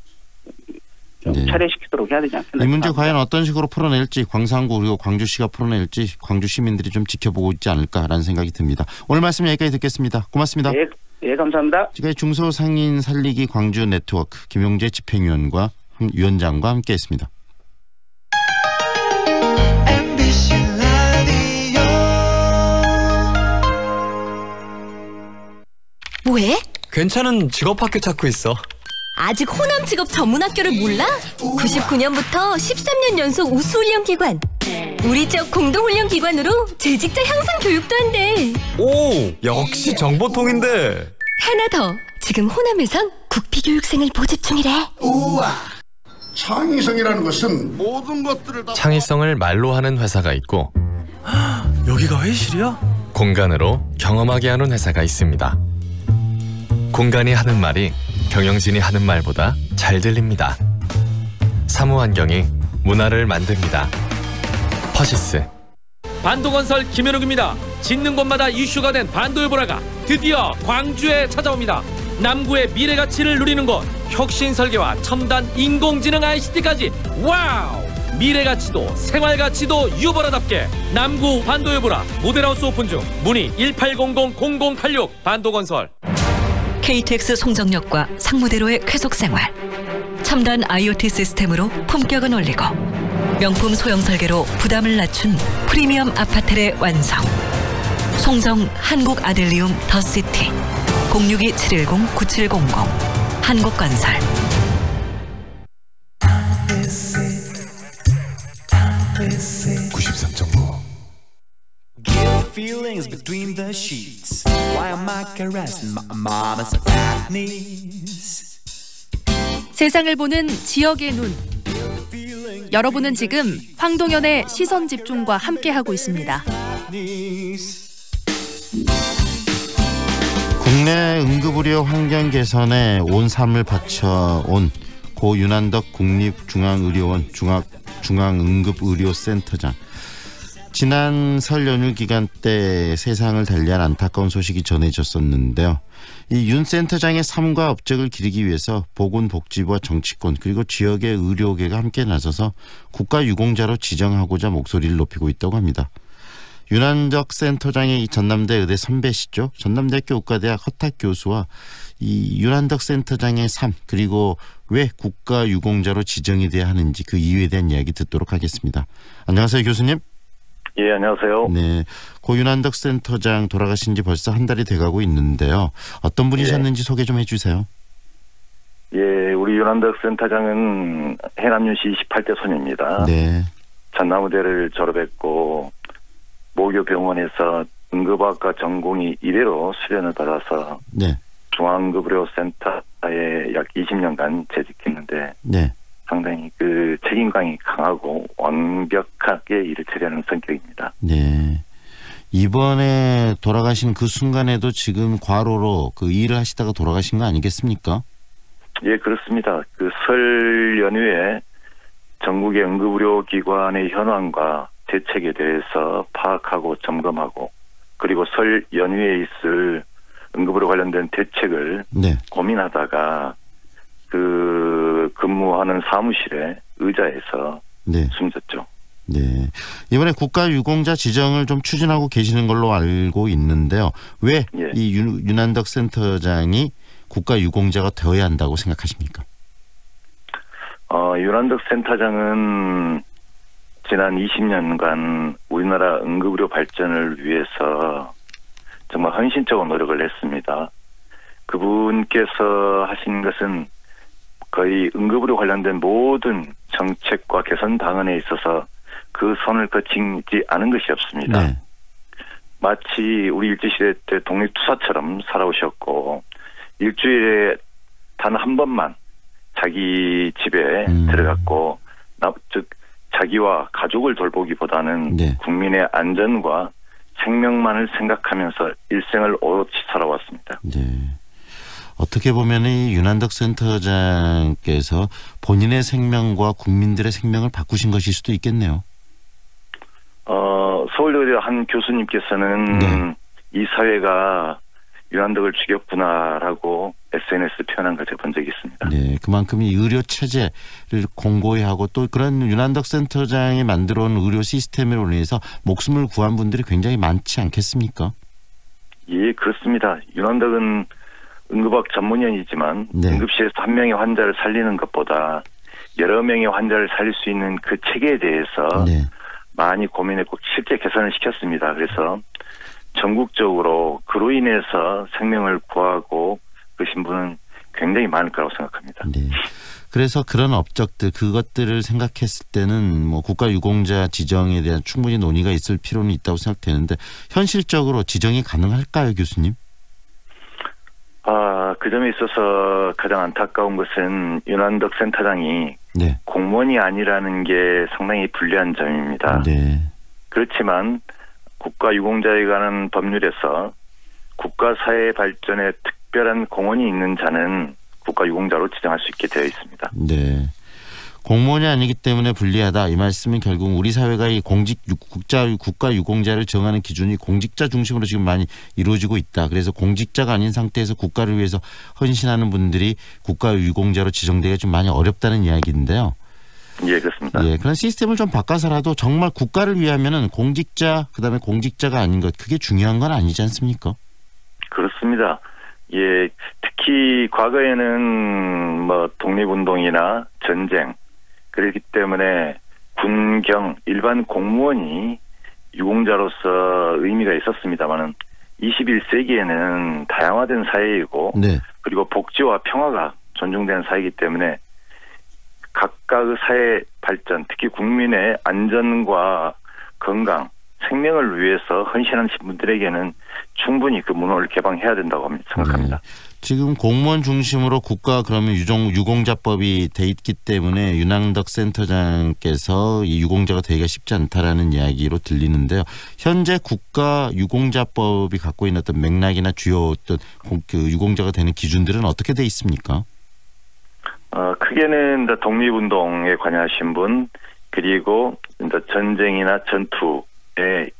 좀 네. 차례시키도록 해야 되지 않겠나. 이 문제 과연 어떤 식으로 풀어낼지 광산구 그리고 광주시가 풀어낼지 광주 시민들이 좀 지켜보고 있지 않을까라는 생각이 듭니다. 오늘 말씀 여기까지 듣겠습니다. 고맙습니다. 네. 예, 감사합니다. 지금까지 중소상인 살리기 광주 네트워크 김용재 집행위원과 위원장과 함께했습니다. 뭐해? 괜찮은 직업학교 찾고 있어. 아직 호남 직업 전문학교를 몰라? 99년부터 13년 연속 우수훈련기관. 우리 쪽 공동훈련기관으로 재직자 향상 교육도 한대. 오, 역시 정보통인데. 하나 더. 지금 호남에선 국비교육생을 모집 중이래. 우와. 창의성이라는 것은 모든 것들을 다 창의성을 말로 하는 회사가 있고 여기가 회실이야? 공간으로 경험하게 하는 회사가 있습니다. 공간이 하는 말이 경영진이 하는 말보다 잘 들립니다. 사무환경이 문화를 만듭니다. 퍼시스. 반도건설 김현욱입니다. 짓는 곳마다 이슈가 된 반도의 보라가 드디어 광주에 찾아옵니다. 남구의 미래 가치를 누리는 곳, 혁신 설계와 첨단 인공지능 ICT까지 와우! 미래 가치도 생활 가치도 유보라답게 남구 반도의 보라 모델하우스 오픈 중. 문의 1800-0086 반도건설. KTX 송정역과 상무대로의 쾌속 생활. 첨단 IoT 시스템으로 품격은 올리고 명품 소형 설계로 부담을 낮춘 프리미엄 아파트의 완성. 송정 한국 아들리움 더시티 062-710-9700 한국건설. Feelings between the sheets. Why am I caressing my mama's fat knees? 세상을 보는 지역의 눈. 여러분은 지금 황동현의 시선 집중과 함께하고 있습니다. 국내 응급의료 환경 개선에 온 삶을 바쳐온 고 윤한덕 국립중앙의료원 중앙응급의료센터장. 지난 설 연휴 기간 때 세상을 달리한 안타까운 소식이 전해졌었는데요. 이 윤 센터장의 삶과 업적을 기리기 위해서 보건복지부와 정치권 그리고 지역의 의료계가 함께 나서서 국가유공자로 지정하고자 목소리를 높이고 있다고 합니다. 윤한덕 센터장의 전남대 의대 선배시죠. 전남대학교 의과대학 허탁 교수와 이 윤한덕 센터장의 삶 그리고 왜 국가유공자로 지정이 돼야 하는지 그 이유에 대한 이야기 듣도록 하겠습니다. 안녕하세요, 교수님. 예, 안녕하세요. 네, 고 윤한덕 센터장 돌아가신 지 벌써 한 달이 돼가고 있는데요. 어떤 분이셨는지 소개 좀 해주세요. 예, 우리 윤한덕 센터장은 해남윤시 18대 손입니다. 네. 전남의대를 졸업했고 모교병원에서 응급학과 전공의 1회로 수련을 받아서 네. 중앙응급의료센터에 약 20년간 재직했는데 네. 상당히 그 책임감이 강하고 완벽하게 일을 처리하는 성격입니다. 네. 이번에 돌아가신 그 순간에도 지금 과로로 그 일을 하시다가 돌아가신 거 아니겠습니까? 예, 그렇습니다. 그 설 연휴에 전국의 응급의료기관의 현황과 대책에 대해서 파악하고 점검하고 그리고 설 연휴에 있을 응급으로 관련된 대책을 네. 고민하다가 그 근무하는 사무실에 의자에서 네. 숨졌죠. 네. 이번에 국가유공자 지정을 좀 추진하고 계시는 걸로 알고 있는데요. 왜 이 윤한덕 센터장이 국가유공자가 되어야 한다고 생각하십니까? 윤한덕 센터장은 지난 20년간 우리나라 응급의료 발전을 위해서 정말 헌신적으로 노력을 했습니다. 그분께서 하신 것은 거의 응급의료 관련된 모든 정책과 개선 방안에 있어서 그 선을 거치지 않은 것이 없습니다. 네. 마치 우리 일제시대 때 독립투사처럼 살아오셨고 일주일에 단 한 번만 자기 집에 들어갔고 즉 자기와 가족을 돌보기보다는 네. 국민의 안전과 생명만을 생각하면서 일생을 오롯이 살아왔습니다. 네. 어떻게 보면 이 윤한덕 센터장께서 본인의 생명과 국민들의 생명을 바꾸신 것일 수도 있겠네요. 서울대의 한 교수님께서는 네. 이 사회가 윤한덕을 죽였구나라고 SNS 표현한 걸 제가 본 적이 있습니다. 네, 그만큼 이 의료 체제를 공고히 하고 또 그런 윤한덕 센터장이 만들어온 의료 시스템으로 인해서 목숨을 구한 분들이 굉장히 많지 않겠습니까? 예, 그렇습니다. 윤한덕은 응급학 전문의이지만 네. 응급실에서 한 명의 환자를 살리는 것보다 여러 명의 환자를 살릴 수 있는 그 체계에 대해서 네. 많이 고민했고 실제 개선을 시켰습니다. 그래서 전국적으로 그로 인해서 생명을 구하고 계신 분은 굉장히 많을 거라고 생각합니다. 네. 그래서 그런 업적들 그것들을 생각했을 때는 뭐 국가유공자 지정에 대한 충분히 논의가 있을 필요는 있다고 생각되는데 현실적으로 지정이 가능할까요, 교수님? 그 점에 있어서 가장 안타까운 것은 윤한덕 센터장이 네. 공무원이 아니라는 게 상당히 불리한 점입니다. 네. 그렇지만 국가유공자에 관한 법률에서 국가사회 발전에 특별한 공헌이 있는 자는 국가유공자로 지정할 수 있게 되어 있습니다. 네. 공무원이 아니기 때문에 불리하다. 이 말씀은 결국 우리 사회가 이 국가유공자를 정하는 기준이 공직자 중심으로 지금 많이 이루어지고 있다. 그래서 공직자가 아닌 상태에서 국가를 위해서 헌신하는 분들이 국가유공자로 지정되기가 좀 많이 어렵다는 이야기인데요. 예, 그렇습니다. 예, 그런 시스템을 좀 바꿔서라도 정말 국가를 위하면은 공직자 그다음에 공직자가 아닌 것 그게 중요한 건 아니지 않습니까? 그렇습니다. 예, 특히 과거에는 뭐 독립운동이나 전쟁 그렇기 때문에 군경 일반 공무원이 유공자로서 의미가 있었습니다만은 21세기에는 다양화된 사회이고 네. 그리고 복지와 평화가 존중되는 사회이기 때문에 각각의 사회 발전, 특히 국민의 안전과 건강, 생명을 위해서 헌신하는 분들에게는 충분히 그 문호를 개방해야 된다고 생각합니다. 네. 지금 공무원 중심으로 국가 그러면 유공자법이 돼 있기 때문에 윤한덕 센터장께서 이 유공자가 되기가 쉽지 않다라는 이야기로 들리는데요. 현재 국가 유공자법이 갖고 있는 어떤 맥락이나 주요 어떤 그 유공자가 되는 기준들은 어떻게 돼 있습니까? 크게는 독립운동에 관여하신 분 그리고 전쟁이나 전투에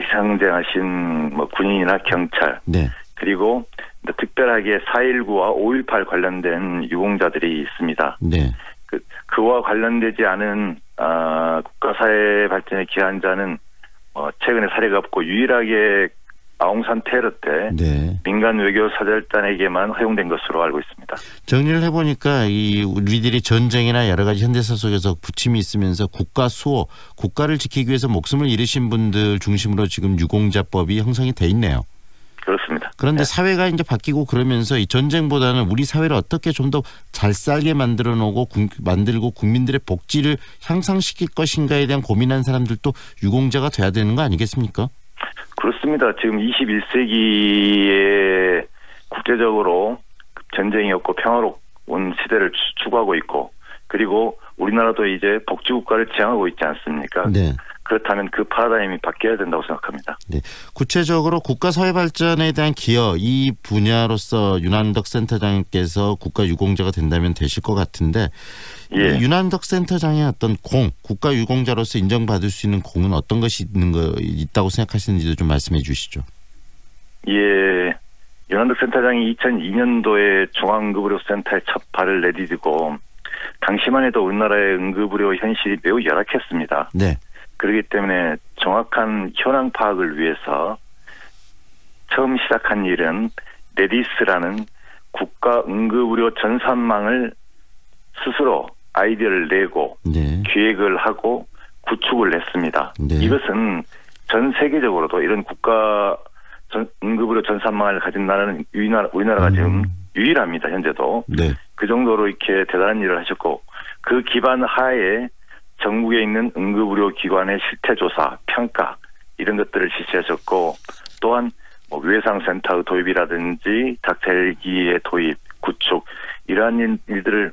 희생하신 뭐 군인이나 경찰 네. 그리고 특별하게 4.19와 5.18 관련된 유공자들이 있습니다. 네. 그와 관련되지 않은 국가사회 발전에 기여한 자는 최근에 사례가 없고 유일하게 아웅산 테러 때 네. 민간 외교 사절단에게만 허용된 것으로 알고 있습니다. 정리를 해보니까 우리들이 전쟁이나 여러 가지 현대사 속에서 부침이 있으면서 국가 수호, 국가를 지키기 위해서 목숨을 잃으신 분들 중심으로 지금 유공자법이 형성이 돼 있네요. 그렇습니다. 그런데 사회가 이제 바뀌고 그러면서 이 전쟁보다는 우리 사회를 어떻게 좀 더 잘 살게 만들고 국민들의 복지를 향상시킬 것인가에 대한 고민한 사람들도 유공자가 돼야 되는 거 아니겠습니까? 그렇습니다. 지금 21세기에 국제적으로 전쟁이 없고 평화로운 시대를 추구하고 있고, 그리고 우리나라도 이제 복지국가를 지향하고 있지 않습니까? 네. 그렇다면 그 파라다임이 바뀌어야 된다고 생각합니다. 네. 구체적으로 국가사회 발전에 대한 기여, 이 분야로서 윤한덕 센터장께서 국가유공자가 된다면 되실 것 같은데, 예. 윤한덕 센터장의 어떤 국가유공자로서 인정받을 수 있는 공은 어떤 것이 있다고 생각하시는지도 좀 말씀해 주시죠. 예. 윤한덕 센터장이 2002년도에 중앙응급의료센터에 첫 발을 내디디고 당시만 해도 우리나라의 응급의료 현실이 매우 열악했습니다. 네. 그렇기 때문에 정확한 현황 파악을 위해서 처음 시작한 일은 레디스라는 국가 응급의료 전산망을 스스로 아이디어를 내고 네. 기획을 하고 구축을 했습니다. 네. 이것은 전 세계적으로도 이런 국가 응급의료 전산망을 가진 나라는 우리나라가 지금 유일합니다. 현재도. 네. 그 정도로 이렇게 대단한 일을 하셨고, 그 기반 하에 전국에 있는 응급의료기관의 실태조사, 평가 이런 것들을 실시하셨고, 또한 위해상센터의 도입이라든지 닥터헬기의 도입, 구축 이러한 일들을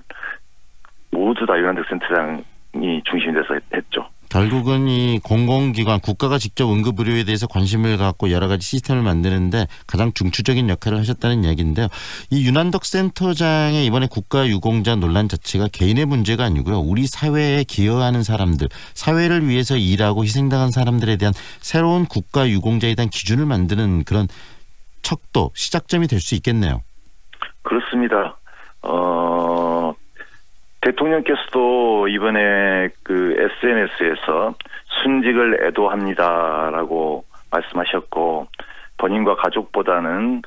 모두 다 윤한덕 센터장이 중심이 돼서 했죠. 결국은 이 공공기관, 국가가 직접 응급의료에 대해서 관심을 갖고 여러 가지 시스템을 만드는데 가장 중추적인 역할을 하셨다는 이야기인데요. 이 윤한덕 센터장의 이번에 국가유공자 논란 자체가 개인의 문제가 아니고요. 우리 사회에 기여하는 사람들, 사회를 위해서 일하고 희생당한 사람들에 대한 새로운 국가유공자에 대한 기준을 만드는 그런 척도, 시작점이 될 수 있겠네요. 그렇습니다. 대통령께서도 이번에 그 SNS에서 순직을 애도합니다라고 말씀하셨고, 본인과 가족보다는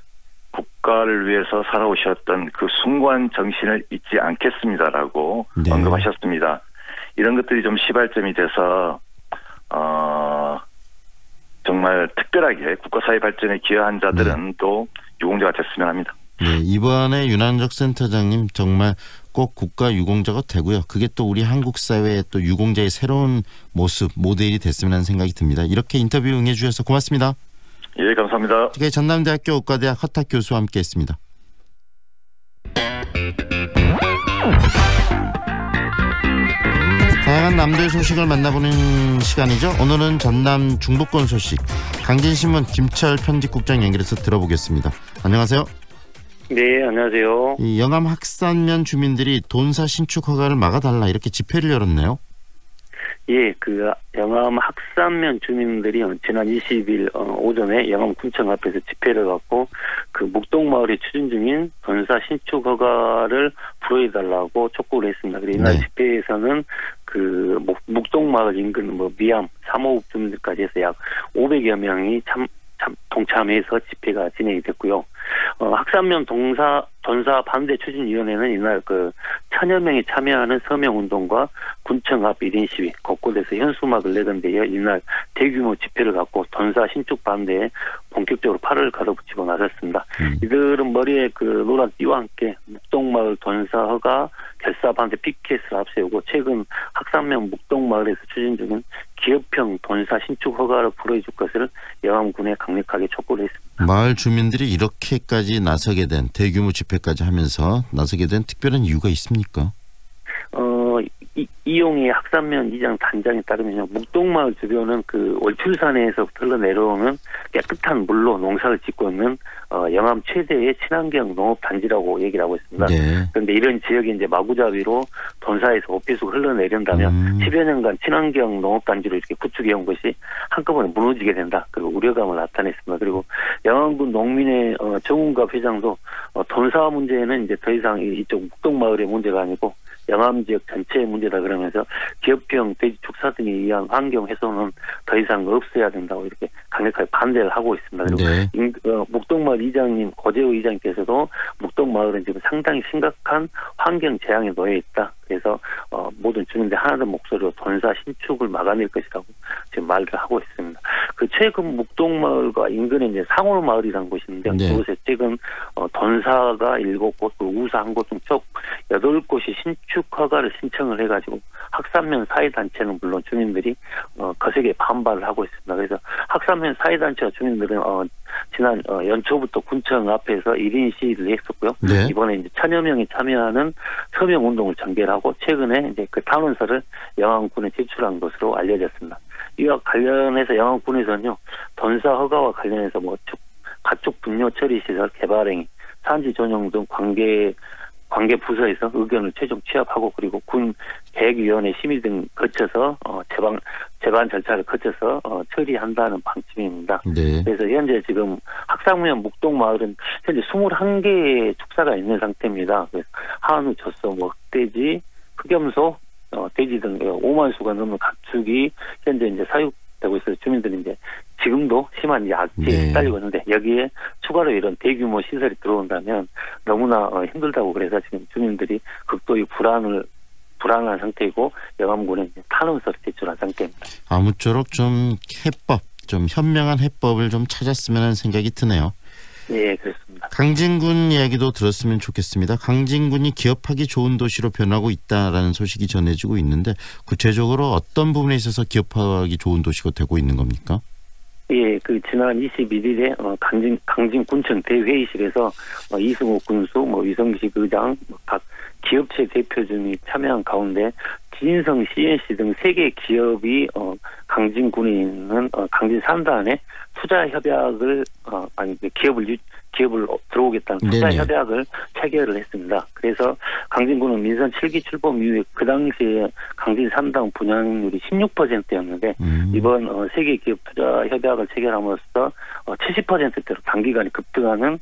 국가를 위해서 살아오셨던 그 숭고한 정신을 잊지 않겠습니다라고 네. 언급하셨습니다. 이런 것들이 좀 시발점이 돼서 정말 특별하게 국가사회 발전에 기여한 자들은 또 유공자가 됐으면 합니다. 네, 이번에 윤한덕 센터장님 정말 꼭 국가 유공자가 되고요. 그게 또 우리 한국 사회의 또 유공자의 새로운 모습, 모델이 됐으면 하는 생각이 듭니다. 이렇게 인터뷰 응해 주셔서 고맙습니다. 예, 감사합니다. 전남대학교 의과대학 허탁 교수와 함께했습니다. 다양한 남도의 소식을 만나보는 시간이죠. 오늘은 전남 중부권 소식, 강진신문 김철 편집국장 연결해서 들어보겠습니다. 안녕하세요. 네, 안녕하세요. 이 영암 학산면 주민들이 돈사 신축 허가를 막아달라 이렇게 집회를 열었네요. 예, 그 영암 학산면 주민들이 지난 20일 오전에 영암군청 앞에서 집회를 갖고 그 묵동마을에 추진 중인 돈사 신축 허가를 불허해달라고 촉구를 했습니다. 그리고 이날 집회에서는 그 묵동마을 인근 미암 3호읍 주민들까지 해서 약 500여 명이 동참해서 집회가 진행이 됐고요. 학산면 전사 반대 추진위원회는 이날 그 1000여 명이 참여하는 서명운동과 군청 앞 1인 시위, 곳곳에서 현수막을 내던데요. 이날 대규모 집회를 갖고 전사 신축 반대에 본격적으로 팔을 가로붙이고 나섰습니다. 이들은 머리에 그 노란 띠와 함께 묵동마을 전사 허가 결사 반대 피켓을 앞세우고 최근 학산면 묵동마을에서 추진 중인 기업형 돈사 신축 허가를 불허해줄 것을 영암군에 강력하게 촉구를 했습니다. 마을 주민들이 이렇게까지 나서게 된, 대규모 집회까지 하면서 나서게 된 특별한 이유가 있습니까? 이용희 학산면 이장 단장에 따르면 묵동마을 주변은 그 월출산에서 흘러내려오는 깨끗한 물로 농사를 짓고 있는 영암 최대의 친환경 농업 단지라고 얘기를 하고 있습니다. 네. 그런데 이런 지역이 이제 마구잡이로 돈사에서 오피수가 흘러내린다면 10여 년간 친환경 농업 단지로 이렇게 구축해 온 것이 한꺼번에 무너지게 된다. 그리고 우려감을 나타냈습니다. 그리고 영암군 농민의 정운갑 회장도 돈사 문제는 이제 더 이상 이쪽 묵동마을의 문제가 아니고 영암 지역 전체의 문제다 그러면서 기업형 돼지 축사 등에 의한 환경 훼손은 더 이상 없어야 된다고 이렇게 강력하게 반대를 하고 있습니다. 그리고 묵동마을 이장님, 고재호 이장께서도 묵동마을은 지금 상당히 심각한 환경 재앙에 놓여 있다. 그래서 모든 주민들 하나된 목소리로 돈사 신축을 막아낼 것이라고 지금 말을 하고 있습니다. 그 최근 묵동마을과 인근에 이제 상월마을이라는 곳이 있는데 그곳에 최근 돈사가 7곳, 우사 1곳 등 총 8곳이 신축 허가를 신청을 해가지고 학산면 사회단체는 물론 주민들이 거세게 반발을 하고 있습니다. 그래서 학산면 사회단체와 주민들은 지난 연초부터 군청 앞에서 1인 시위를 했었고요. 네. 이번에 이제 1000여 명이 참여하는 서명 운동을 전개하고 최근에 이제 그 탄원서를 영암군에 제출한 것으로 알려졌습니다. 이와 관련해서 영암군에서는요, 돈사 허가와 관련해서 뭐 가축 분뇨 처리 시설 개발 행위, 산지 전용 등 관계 부서에서 의견을 최종 취합하고 그리고 군 계획위원회 심의 등 거쳐서 제반 절차를 거쳐서 처리한다는 방침입니다. 네. 그래서 현재 지금 학상면 묵동마을은 현재 21개의 축사가 있는 상태입니다. 그래서 한우, 젖소, 먹돼지, 흑염소, 돼지 등 5만 수가 넘는 가축이 현재 이제 사육되고 있어서 주민들이 이제 지금도 심한 악취에 시달리고 있는데 여기에 추가로 이런 대규모 시설이 들어온다면 너무나 힘들다고 그래서 지금 주민들이 극도의 불안한 상태이고 영암군에 탄원서를 제출한 상태입니다. 아무쪼록 좀 현명한 해법을 좀 찾았으면 하는 생각이 드네요. 네, 그렇습니다. 강진군 이야기도 들었으면 좋겠습니다. 강진군이 기업하기 좋은 도시로 변하고 있다라는 소식이 전해지고 있는데 구체적으로 어떤 부분에 있어서 기업하기 좋은 도시가 되고 있는 겁니까? 예, 그 지난 21일에 강진군청 대회의실에서 이승호 군수, 위성식 의장, 각 기업체 대표 등이 참여한 가운데 진성 CNC 등 3개 기업이 강진군에 있는 강진 3단에 투자 협약을 기업을 들어오겠다는 투자 협약을 체결을 했습니다. 그래서 강진군은 민선 7기 출범 이후에 그 당시에 강진 3당 분양률이 16%였는데 이번 3개 기업 투자 협약을 체결함으로써 70%대로 단기간에 급등하는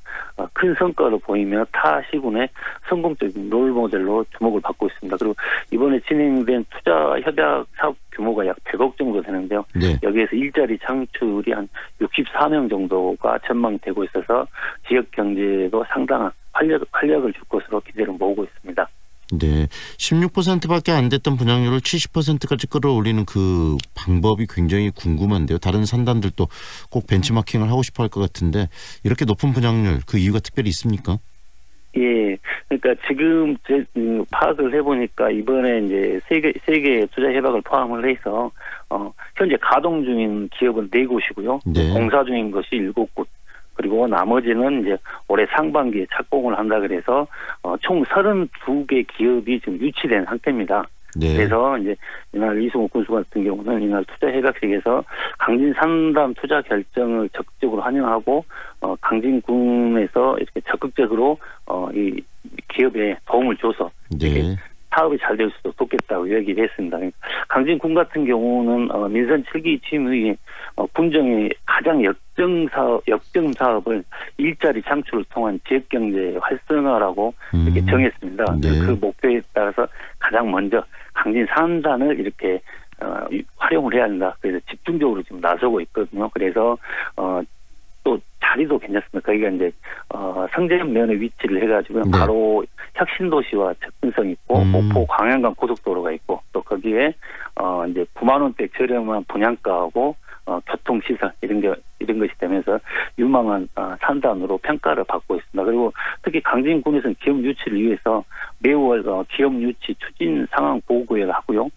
큰 성과를 보이며 타 시군의 성공적인 롤모델로 주목을 받고 있습니다. 그리고 이번에 진행된 투자 협약 사업 규모가 약 100억 정도 되는데요. 네. 여기에서 일자리 창출이 한 64명 정도가 전망되고 있어서 지역 경제에도 상당한 활력을 줄 것으로 기대를 모으고 있습니다. 네, 16%밖에 안 됐던 분양률을 70%까지 끌어올리는 그 방법이 굉장히 궁금한데요. 다른 산단들도 꼭 벤치마킹을 하고 싶어 할 것 같은데 이렇게 높은 분양률 그 이유가 특별히 있습니까? 예, 그러니까 지금 파악을 해보니까 이번에 이제 세 개 투자 협약을 포함을 해서 현재 가동 중인 기업은 4곳이고요. 네. 공사 중인 것이 7곳. 그리고 나머지는 이제 올해 상반기에 착공을 한다 그래서 총 32개 기업이 지금 유치된 상태입니다. 네. 그래서 이제 이날 이승호 군수 같은 경우는 이날 투자 협약식에서 강진 3단 투자 결정을 적극적으로 환영하고 강진군에서 이렇게 적극적으로 이 기업에 도움을 줘서 네. 사업이 잘 될 수도 돕겠다고 얘기를 했습니다. 강진군 같은 경우는 민선 7기 취임 후에 군정의 가장 역점 사업을 일자리 창출을 통한 지역경제 활성화라고 이렇게 정했습니다. 네. 그 목표에 따라서 가장 먼저 강진 3단을 이렇게 활용을 해야 한다. 그래서 집중적으로 지금 나서고 있거든요. 그래서 또 자리도 괜찮습니다. 거기가 이제 성재면에 위치를 해가지고 네. 바로 혁신도시와 접근성 있고 목포 광양간 고속도로가 있고 또 거기에 이제 9만 원대 저렴한 분양가하고 교통시설 이런 것이 되면서 유망한 산단으로 평가를 받고 있습니다. 그리고 특히 강진군에서는 기업 유치를 위해서 매월 기업 유치 추진 상황 보고회를 하고요.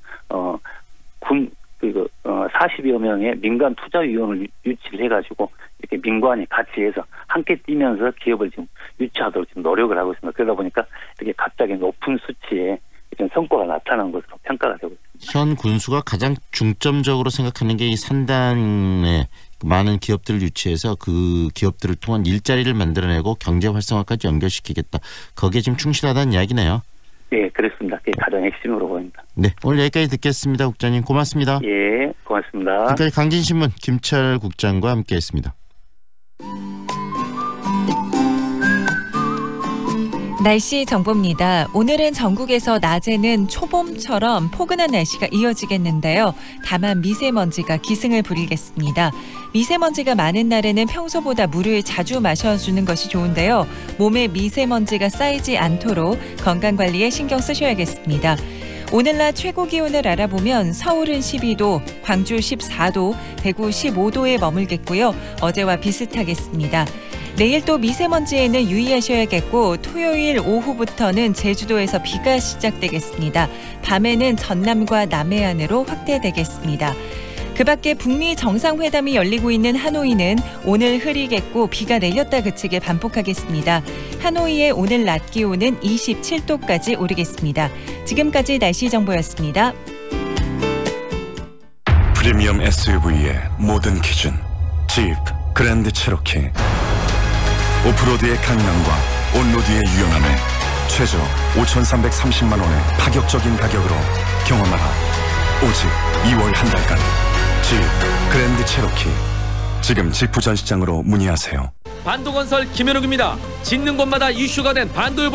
40여 명의 민간 투자위원을 유치를 해가지고 이렇게 민관이 같이 해서 함께 뛰면서 기업을 지금 유치하도록 지금 노력을 하고 있습니다. 그러다 보니까 이렇게 갑자기 높은 수치에 이런 성과가 나타난 것으로 평가가 되고 있습니다. 현 군수가 가장 중점적으로 생각하는 게 이 산단에 많은 기업들을 유치해서 그 기업들을 통한 일자리를 만들어내고 경제 활성화까지 연결시키겠다. 거기에 지금 충실하다는 이야기네요. 네, 그렇습니다. 그게 가장 핵심으로 보입니다. 네, 오늘 여기까지 듣겠습니다. 국장님 고맙습니다. 예, 고맙습니다. 지금까지 강진신문 김철 국장과 함께했습니다. 날씨 정보입니다. 오늘은 전국에서 낮에는 초봄처럼 포근한 날씨가 이어지겠는데요. 다만 미세먼지가 기승을 부리겠습니다. 미세먼지가 많은 날에는 평소보다 물을 자주 마셔주는 것이 좋은데요. 몸에 미세먼지가 쌓이지 않도록 건강관리에 신경 쓰셔야겠습니다. 오늘 낮 최고 기온을 알아보면 서울은 12도, 광주 14도, 대구 15도에 머물겠고요. 어제와 비슷하겠습니다. 내일 또 미세먼지에는 유의하셔야겠고 토요일 오후부터는 제주도에서 비가 시작되겠습니다. 밤에는 전남과 남해안으로 확대되겠습니다. 그 밖에 북미 정상회담이 열리고 있는 하노이는 오늘 흐리겠고 비가 내렸다 그치게 반복하겠습니다. 하노이의 오늘 낮 기온은 27도까지 오르겠습니다. 지금까지 날씨 정보였습니다. 프리미엄 SUV의 모든 기준 집 그랜드 체로키. 오프로드의 강인함과 온로드의 유연함을 최저 5,330만 원의 파격적인 가격으로 경험하라. 오직 2월 한 달간 집 그랜드 체로키. 지금 지프 전시장으로 문의하세요. 반도건설 김현욱입니다. 짓는 곳마다 이슈가 된 반도의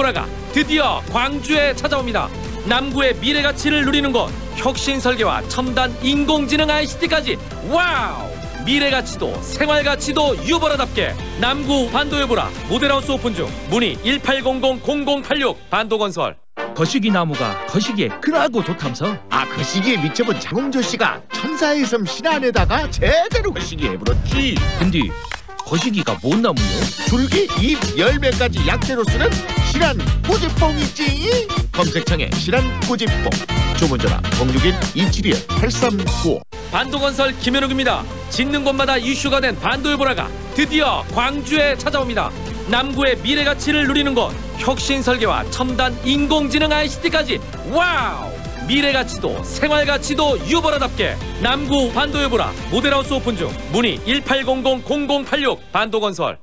드디어 광주에 찾아옵니다. 남구의 미래 가치를 누리는 곳, 혁신 설계와 첨단 인공지능 ICT까지 와우! 미래 가치도 생활 가치도 유보라답게 남구 반도여보라 모델하우스 오픈 중. 문의 1800-0086 반도건설. 거시기 나무가 거시기에 그나고 좋다면서? 거시기에 미쳐본 장홍조 씨가 천사의 섬 신안에다가 제대로 거시기 해버렸지. 근데 거시기가 뭔 나무요? 줄기, 잎, 열매까지 약재로 쓰는 신안 꼬집뽕 있지. 검색창에 신안 꼬집뽕. 주문전화 061-271-8395. 반도건설 김현욱입니다. 짓는 곳마다 이슈가 된 반도여보라가 드디어 광주에 찾아옵니다. 남구의 미래 가치를 누리는 곳, 혁신 설계와 첨단 인공지능 ICT까지 와우! 미래 가치도 생활 가치도 유보라답게 남구 반도여보라 모델하우스 오픈 중. 문의 1800-0086 반도건설.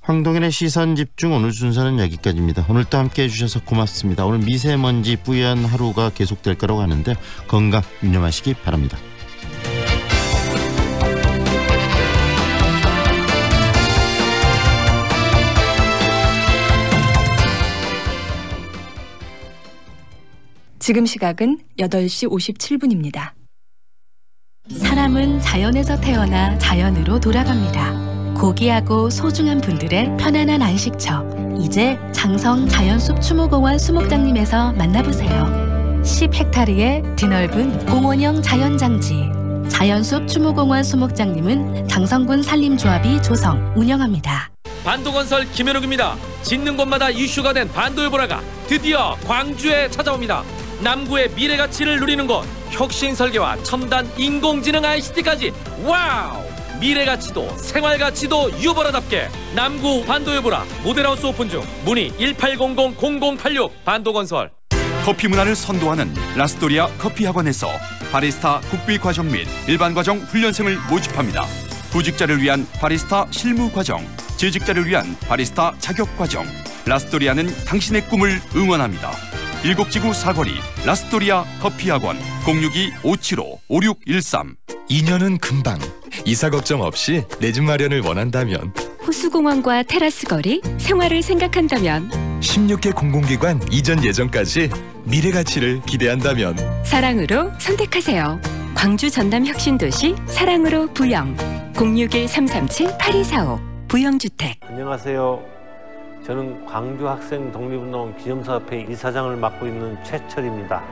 황동현의 시선집중 오늘 순서는 여기까지입니다. 오늘 또 함께해 주셔서 고맙습니다. 오늘 미세먼지 뿌연 하루가 계속될 거라고 하는데 건강 유념하시기 바랍니다. 지금 시각은 8시 57분입니다. 사람은 자연에서 태어나 자연으로 돌아갑니다. 고귀하고 소중한 분들의 편안한 안식처. 이제 장성 자연숲 추모공원 수목장님에서 만나보세요. 10헥타르의 드넓은 공원형 자연장지. 자연숲 추모공원 수목장님은 장성군 산림조합이 조성, 운영합니다. 반도건설 김현욱입니다. 짓는 곳마다 이슈가 된 반도여보라가 드디어 광주에 찾아옵니다. 남구의 미래 가치를 누리는 곳, 혁신 설계와 첨단 인공지능 ICT까지 와우! 미래 가치도 생활 가치도 유보라답게 남구 반도여보라 모델하우스 오픈 중. 문의 1800-0086 반도건설. 커피 문화를 선도하는 라스토리아 커피학원에서 바리스타 국비 과정 및 일반 과정 훈련생을 모집합니다. 구직자를 위한 바리스타 실무 과정, 재직자를 위한 바리스타 자격 과정. 라스토리아는 당신의 꿈을 응원합니다. 일곡지구 사거리 라스토리아 커피학원 062-575-5613. 2년은 금방. 이사 걱정 없이 내 집 마련을 원한다면, 호수공원과 테라스 거리, 생활을 생각한다면, 16개 공공기관 이전 예정까지 미래 가치를 기대한다면 사랑으로 선택하세요. 광주 전남 혁신도시 사랑으로 부영 061-337-8245 부영주택. 안녕하세요. 저는 광주 학생 독립운동 기념사업회 이사장을 맡고 있는 최철입니다.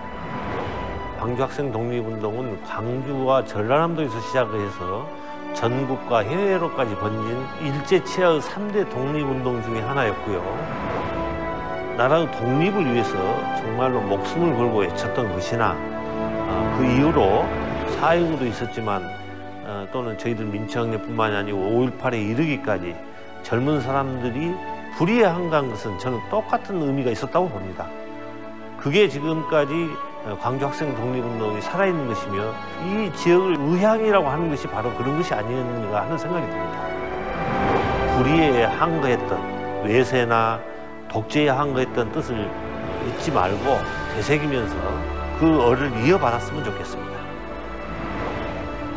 광주 학생 독립운동은 광주와 전라남도에서 시작을 해서 전국과 해외로까지 번진 일제치하의 3대 독립운동 중에 하나였고요. 나라의 독립을 위해서 정말로 목숨을 걸고 외쳤던 것이나 그 이후로 사회구도 있었지만 또는 저희들 민주혁명뿐만이 아니고 5.18에 이르기까지 젊은 사람들이 불의에 한가한 것은 저는 똑같은 의미가 있었다고 봅니다. 그게 지금까지 광주 학생 독립운동이 살아있는 것이며 이 지역을 의향이라고 하는 것이 바로 그런 것이 아니었는가 하는 생각이 듭니다. 불의에 항거했던 외세나 독재에 항거했던 뜻을 잊지 말고 되새기면서 그 얼을 이어받았으면 좋겠습니다.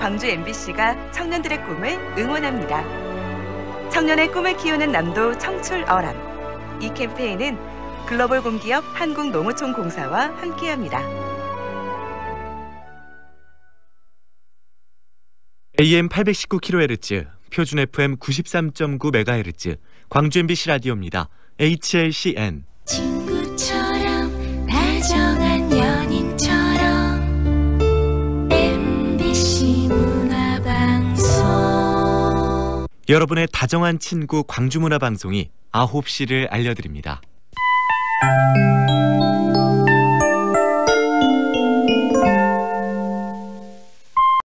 광주 MBC가 청년들의 꿈을 응원합니다. 청년의 꿈을 키우는 남도 청출어람. 이 캠페인은 글로벌 공기업 한국농어촌공사와 함께합니다. AM 819kHz, 표준 FM 93.9MHz, 광주 MBC 라디오입니다. HLCN. 친구처럼 다정한 연인처럼 MBC 문화방송. 여러분의 다정한 친구 광주문화방송이 9시를 알려드립니다.